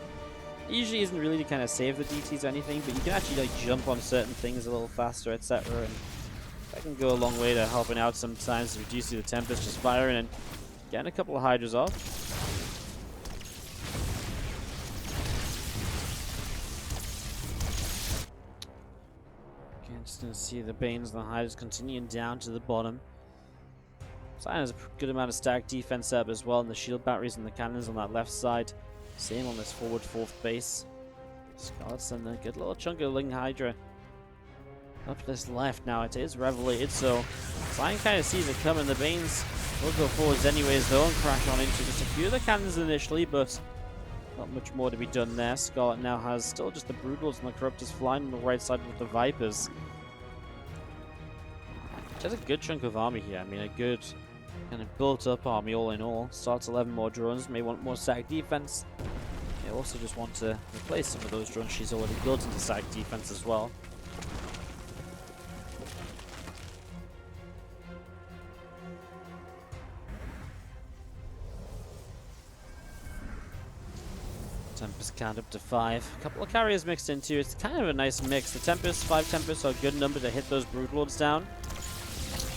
usually isn't really to kind of save the DTs or anything, but you can actually like jump on certain things a little faster, etc. And that can go a long way to helping out sometimes. We do see the Tempest just firing and getting a couple of Hydras off. Just going to see the Banes and the Hydras continuing down to the bottom. Zion has a good amount of stack defense up as well, and the shield batteries and the cannons on that left side. Same on this forward 4th base. Scarlett's and a good little chunk of Ling Hydra up this left. Now it is revelated, so Zion kind of sees it coming. The Banes will go forwards anyways though and crash on into just a few of the cannons initially, but not much more to be done there. Scarlett now has still just the Broodlords and the Corruptors flying on the right side with the Vipers. Just a good chunk of army here. I mean, a good kind of built-up army all in all. Starts 11 more drones. May want more stack defense. May also just want to replace some of those drones she's already built into stack defense as well. count up to 5. A couple of carriers mixed into. It's kind of a nice mix. The Tempest, 5 Tempests are a good number to hit those Broodlords down.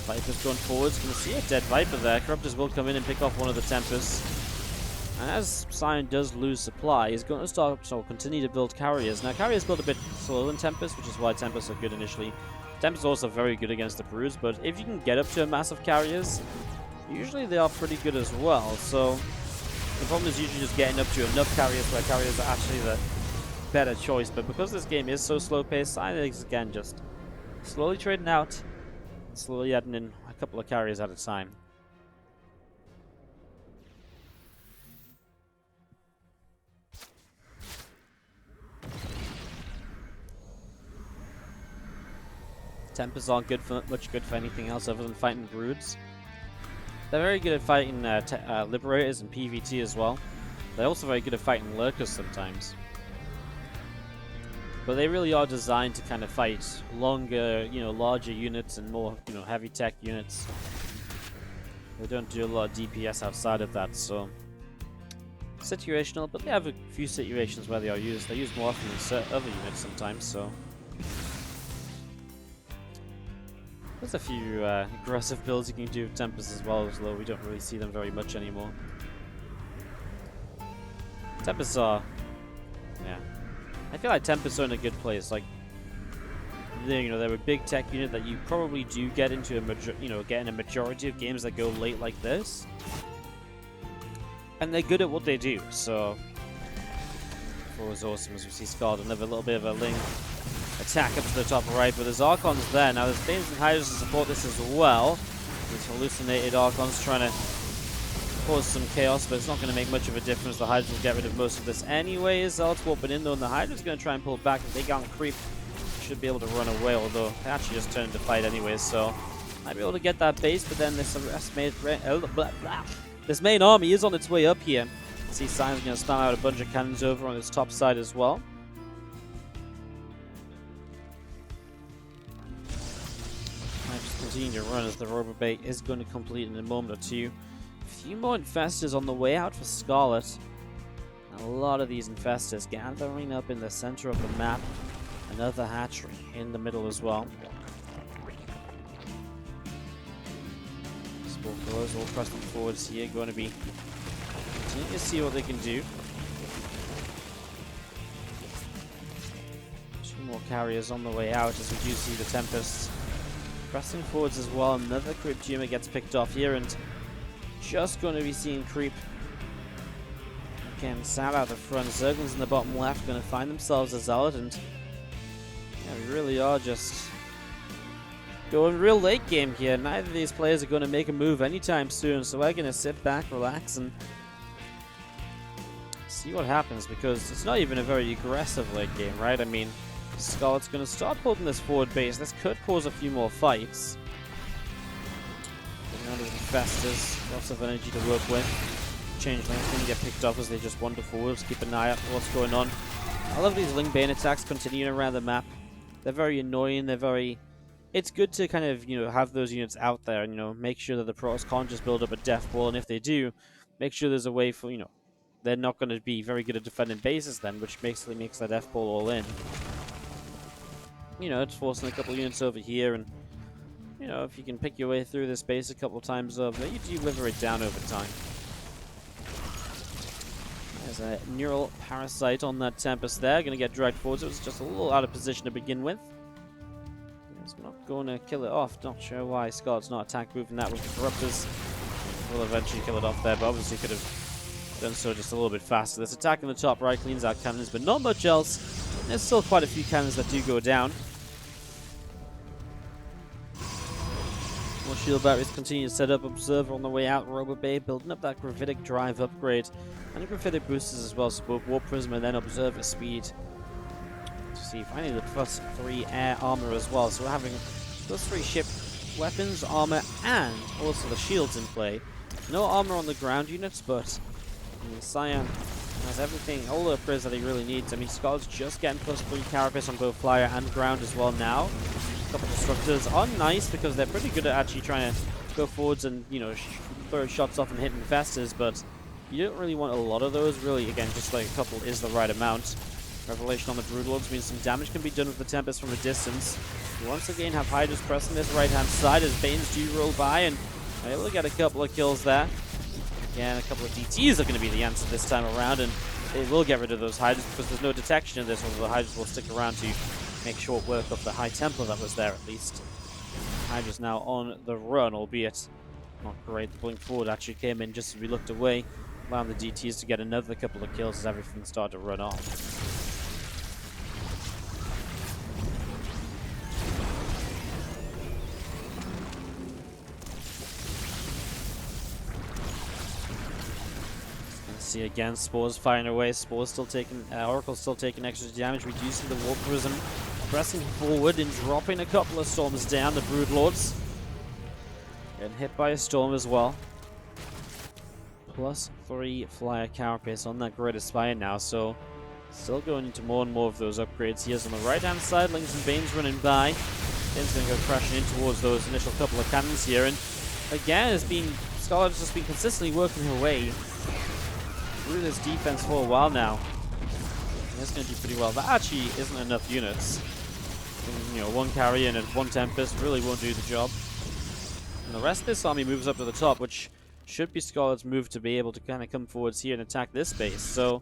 Viper's going forwards. Can see a dead Viper there. Corruptors will come in and pick off one of the Tempests. And as Scion does lose supply, he's going to continue to build carriers. Now, carriers build a bit slower than Tempest, which is why Tempests are good initially. Tempest is also very good against the Broods, but if you can get up to a massive carriers, usually they are pretty good as well. So the problem is usually just getting up to enough carriers where carriers are actually the better choice. But because this game is so slow-paced, Scion is again just slowly trading out, slowly adding in a couple of carriers at a time. Tempests aren't much good for anything else other than fighting Broods. They're very good at fighting Liberators and PvT as well. They're also very good at fighting Lurkers sometimes. But they really are designed to kind of fight longer, larger units and more, heavy tech units. They don't do a lot of DPS outside of that, so situational. But they have a few situations where they are used. They're used more often than other units sometimes, so. There's a few aggressive builds you can do with Tempest as well, although we don't really see them very much anymore. Tempests are, yeah. I feel like Tempests are in a good place. Like, they're a big tech unit that you probably do get into get in a majority of games that go late like this, and they're good at what they do. So, it was awesome as we see Scarlett another little bit of a Ling attack up to the top right, but there's Archons there. Now there's Banes and Hydras to support this as well. These hallucinated Archons trying to cause some chaos, but it's not going to make much of a difference. The Hydras will get rid of most of this anyways. Zealots warping in though, and the Hydra's going to try and pull back. If they can't creep, should be able to run away, although they actually just turned into fight anyways, so might be able to get that base, but then this main army is on its way up here. See Sion's going to spam out a bunch of cannons over on its top side as well. Continuing to run as the Robo Bay is going to complete in a moment or two. A few more Infestors on the way out for Scarlett. A lot of these Infestors gathering up in the center of the map. Another hatchery in the middle as well. Spore Killers all pressing forwards here, going to be continuing to see what they can do. Two more carriers on the way out as we do see the Tempests pressing forwards as well. Another creep tumor gets picked off here, and just going to be seeing creep again. Sat out the front. Zerglings in the bottom left going to find themselves a Zealot, and yeah, we really are just going real late game here. Neither of these players are going to make a move anytime soon, so we're going to sit back, relax, and see what happens, because it's not even a very aggressive late game, right? I mean, Scarlett's going to start holding this forward base. This could cause a few more fights. Getting onto the Infestors, lots of energy to work with. Changelings can get picked off as they just wander forwards. Keep an eye out for what's going on. I love these Ling Bane attacks continuing around the map. They're very annoying. They're very. It's good to kind of have those units out there and make sure that the pros can't just build up a death ball, and if they do, make sure there's a way for they're not going to be very good at defending bases then, which basically makes that death ball all in. It's forcing a couple units over here, and if you can pick your way through this base a couple times over, you do wither it down over time. There's a neural parasite on that Tempest there, going to get dragged forwards. It was just a little out of position to begin with. It's not going to kill it off. Not sure why Scarlett's not attack moving that with the Corruptors. Will eventually kill it off there, but obviously could have done so just a little bit faster. This attack in the top right cleans out cannons, but not much else. There's still quite a few cannons that do go down. More shield batteries continue to set up. Observer on the way out. Robo Bay building up that gravitic drive upgrade. And the gravitic boosters as well, so both Warp Prism and then Observer speed. To see, finally the +3 air armor as well. So we're having +3 ship weapons, armor, and also the shields in play. No armor on the ground units, but Scion has everything, all the upgrades that he really needs. I mean, Scarlett's just getting +3 carapace on both flyer and ground as well now. A couple of destructors are nice because they're pretty good at actually trying to go forwards and, throw shots off and hit Infestors, but You don't really want a lot of those, really. Again, just like a couple is the right amount. Revelation on the Broodlords means some damage can be done with the Tempest from a distance. You once again have Hydras pressing this right-hand side as Banes do roll by, and able to get a couple of kills there. Again, a couple of DTs are going to be the answer this time around, and they will get rid of those Hydras because there's no detection in this, whether the Hydras will stick around to make short work of the High Templar that was there at least. Hydras now on the run, albeit not great. The blink forward actually came in just as we looked away, allowing the DTs to get another couple of kills as everything started to run off. See again, Spores firing away. Spores still taking, Oracle still taking extra damage, reducing the Warp Prism, pressing forward and dropping a couple of storms down. The Broodlords getting hit by a storm as well. +3 Flyer Carapace on that Greater Spire now, so still going into more and more of those upgrades. Here's on the right hand side, Lings and Banes running by. Bane's going to go crashing in towards those initial couple of cannons here, and again, Scarlett's just been consistently working her way through this defense for a while now. That's going to do pretty well. That actually isn't enough units. You know, one carrier and one Tempest really won't do the job. And the rest of this army moves up to the top, which should be Scarlett's move to be able to kind of come forwards here and attack this base. So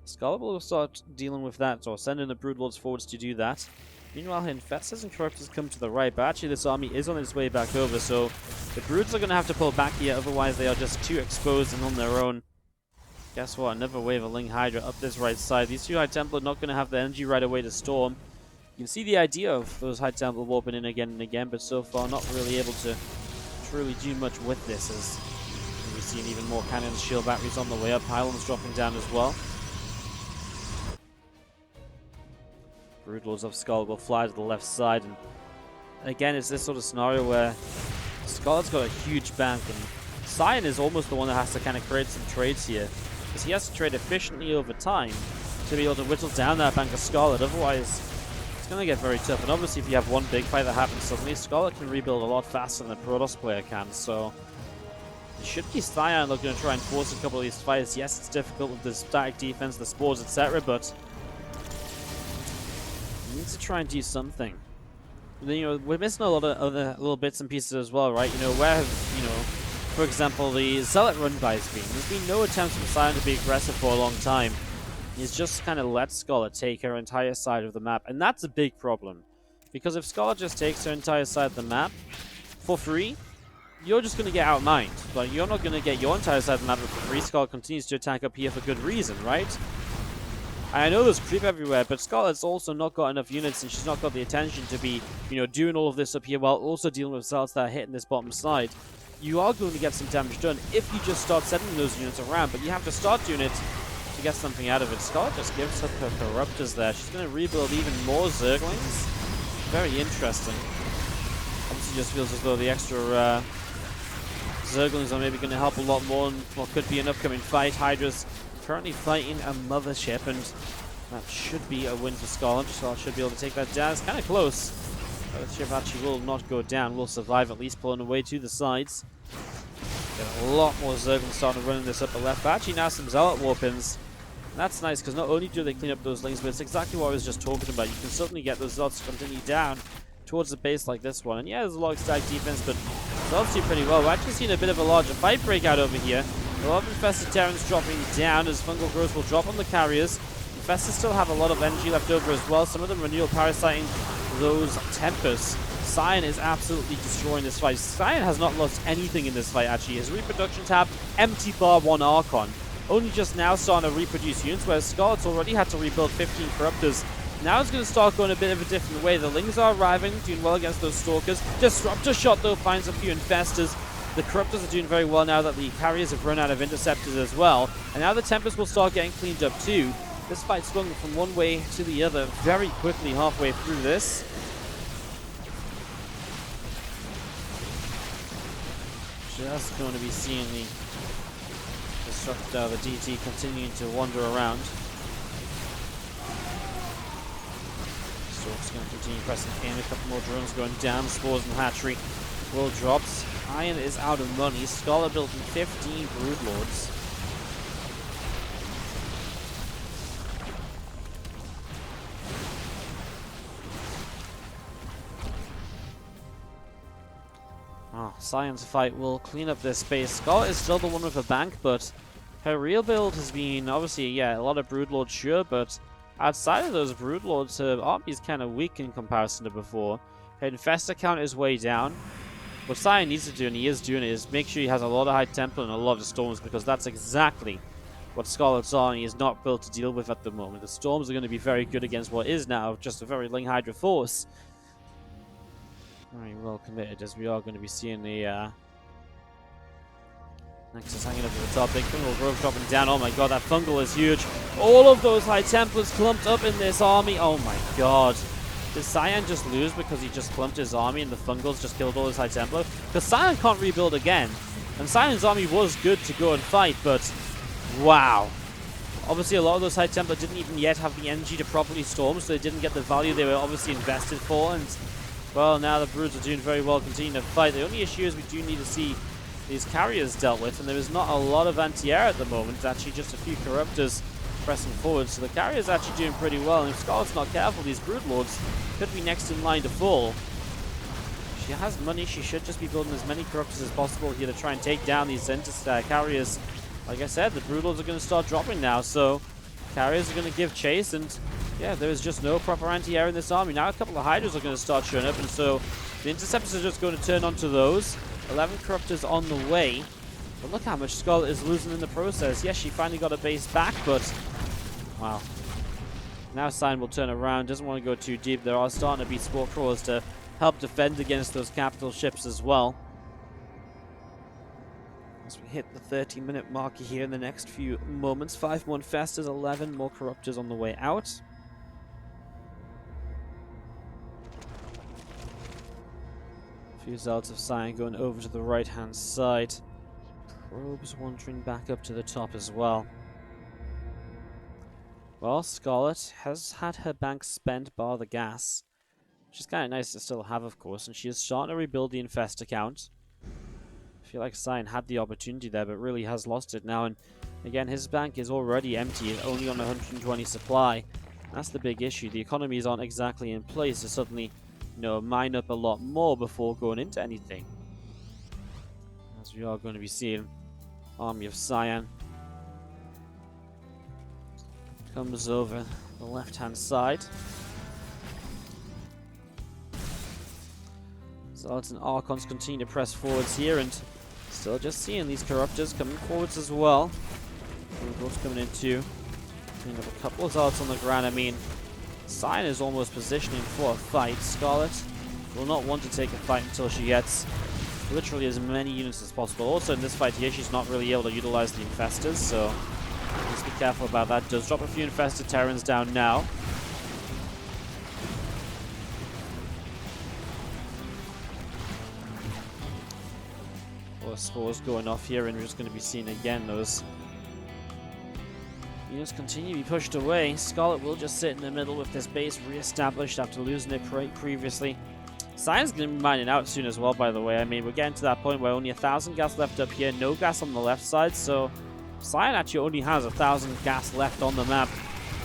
Scarlett will start dealing with that, or sending the Broodlords forwards to do that. Meanwhile, Infestors and Corruptors come to the right, but actually this army is on its way back over, so the Broods are going to have to pull back here, otherwise they are just too exposed and on their own. Guess what? Another wave of Ling Hydra up this right side. These two High Templar are not going to have the energy right away to storm. You can see the idea of those High Templar warping in again and again, but so far not really able to truly do much with this, as we've seen even more cannons, shield batteries on the way up. Pylons dropping down as well. Broodlords of Skull will fly to the left side, and again it's this sort of scenario where Scarlett's got a huge bank, and Cyan is almost the one that has to kind of create some trades here, because he has to trade efficiently over time to be able to whittle down that bank of Scarlett. Otherwise, it's going to get very tough. And obviously, if you have one big fight that happens suddenly, Scarlett can rebuild a lot faster than a Protoss player can. So, it should be Cyan looking to try and force a couple of these fights. Yes, it's difficult with the static defense, the spores, etc., but he needs to try and do something. And then, you know, we're missing a lot of other little bits and pieces as well, right? You know, where have, you know, for example, the Zealot run-by has been. There's been no attempts from Cyan to be aggressive for a long time. He's just kind of let Scarlett take her entire side of the map, and that's a big problem. Because if Scarlett just takes her entire side of the map for free, you're just going to get outmined. But you're not going to get your entire side of the map for free. Scarlett continues to attack up here for good reason, right? I know there's creep everywhere, but Scarlett's also not got enough units, and she's not got the attention to be, you know, doing all of this up here while also dealing with Zealots that are hitting this bottom side. You are going to get some damage done if you just start sending those units around, but you have to start doing it to get something out of it. Scarlett just gives up her Corruptors there. She's going to rebuild even more Zerglings. Very interesting. Obviously just feels as though the extra Zerglings are maybe going to help a lot more in what could be an upcoming fight. Hydra's currently fighting a mothership, and that should be a win for Scarlett. Scarlett should be able to take that down. It's kind of close. The ship actually will not go down, will survive, at least pulling away to the sides. Got a lot more Zerglings starting to run in this upper left, but actually now some Zealot warp-ins. That's nice, because not only do they clean up those links, but it's exactly what I was just talking about. You can certainly get those Zealots to continue down towards a base like this one. And yeah, there's a lot of static defense, but Zealots do pretty well. We're actually seeing a bit of a larger fight break out over here. A lot of Infested Terrans dropping down as Fungal Growth will drop on the carriers. Infestors still have a lot of energy left over as well. Some of them renewal parasiting those Tempests. Cyan is absolutely destroying this fight. Cyan has not lost anything in this fight, actually. His reproduction tab, empty bar 1 Archon. Only just now starting to reproduce units, whereas Scarlett's already had to rebuild 15 Corruptors. Now it's going to start going a bit of a different way. The Lings are arriving, doing well against those Stalkers. Disruptor shot, though, finds a few Infestors. The Corruptors are doing very well now that the Carriers have run out of Interceptors as well. And now the Tempests will start getting cleaned up, too. This fight swung from one way to the other very quickly halfway through this. Just going to be seeing the Disruptor, the DT, continuing to wander around. Stork's going to continue pressing in. A couple more drones going down. Spores and Hatchery will drop. Iron is out of money. Scarlett building 15 Broodlords. Scion's fight will clean up this space. Scarlett is still the one with a bank, but her real build has been, obviously, yeah, a lot of Broodlords, sure, but outside of those Broodlords, her army is kind of weak in comparison to before. Her Infestor count is way down. What Scion needs to do, and he is doing it, is make sure he has a lot of High Templar and a lot of Storms, because that's exactly what Scarlett's army is not built to deal with at the moment. The Storms are going to be very good against what is now just a very Ling Hydra force. Very well committed, as we are going to be seeing the Nexus hanging up at the top. Big Fungal Grove dropping down. Oh my god, that Fungal is huge. All of those High Templars clumped up in this army. Oh my god. Did Scion just lose because he just clumped his army and the Fungals just killed all his High Templar? Because Scion can't rebuild again. And Scion's army was good to go and fight, but wow. Obviously, a lot of those High Templar didn't even yet have the energy to properly storm, so they didn't get the value they were obviously invested for. And, well, now the Broods are doing very well, continuing to fight. The only issue is we do need to see these carriers dealt with, and there is not a lot of anti-air at the moment. It's actually just a few Corruptors pressing forward, so the carrier's actually doing pretty well. And if Scarlett's not careful, these Broodlords could be next in line to fall. She has money. She should just be building as many Corruptors as possible here to try and take down these carriers. Like I said, the Broodlords are going to start dropping now, so carriers are going to give chase, and yeah, there is just no proper anti-air in this army. Now a couple of Hydras are going to start showing up, and so the Interceptors are just going to turn onto those. 11 Corruptors on the way, but look how much Scarlett is losing in the process. Yes, she finally got a base back, but wow. Now Scion will turn around, doesn't want to go too deep. There are starting to be Spore Crawlers to help defend against those capital ships as well. As we hit the 30-minute marker here in the next few moments. 5 more Infestors, 11 more Corruptors on the way out. A few Zealots of Scion going over to the right-hand side. Probes wandering back up to the top as well. Well, Scarlett has had her bank spent bar the gas, which is kind of nice to still have, of course, and she is starting to rebuild the Infestor count. I feel like Scion had the opportunity there, but really has lost it now, and again, his bank is already empty, only on 120 supply. That's the big issue. The economies aren't exactly in place to suddenly, you know, mine up a lot more before going into anything. As we are going to be seeing, Army of Scion comes over the left-hand side. Zealots and Archons continue to press forwards here, and still just seeing these Corruptors coming forwards as well. Broodlords coming in too. Cleaning up a couple of Zealots on the ground. I mean, Scion is almost positioning for a fight. Scarlett will not want to take a fight until she gets literally as many units as possible. Also in this fight here, she's not really able to utilize the Infestors, so just be careful about that. Does drop a few Infested Terrans down now. Or spores going off here, and we're just going to be seeing again those units continue to be pushed away. Scarlett will just sit in the middle with this base re-established after losing it previously. Scion's going to be mining out soon as well, by the way. I mean, we're getting to that point where only 1,000 gas left up here, no gas on the left side, so Scion actually only has 1,000 gas left on the map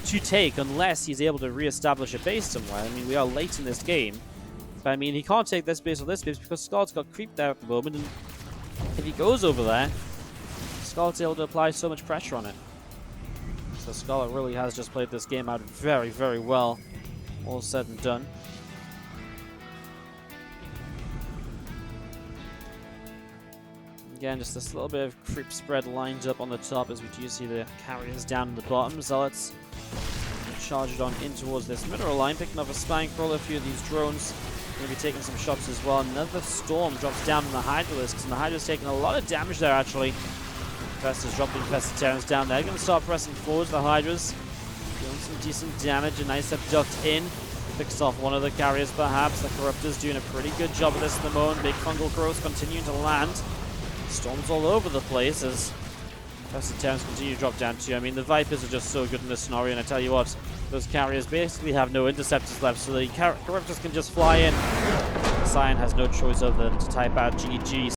to take, unless he's able to re-establish a base somewhere. I mean, we are late in this game, but I mean, he can't take this base or this base because Scarlett's got creep there at the moment, and if he goes over there, Scarlett's able to apply so much pressure on it. So Scarlett really has just played this game out very, very well, all said and done. Again, just this little bit of creep spread lined up on the top as we do see the carriers down in the bottom. Zealots charged on in towards this mineral line, picking up a spine crawler, a few of these drones. Going to be taking some shots as well. Another storm drops down on the Hydralisks, and the Hydra's taking a lot of damage there actually. Infestors dropping Infested Terrans down there. Going to start pressing forwards, the Hydras. Doing some decent damage. A nice abduct in. Picks off one of the carriers perhaps. The Corruptors doing a pretty good job of this at the moment. Big fungal growth continuing to land. Storms all over the place as Infested Terrans continue to drop down too. I mean, the Vipers are just so good in this scenario, and I tell you what, those carriers basically have no interceptors left, so the Corruptors can just fly in. Scion has no choice other than to type out GG.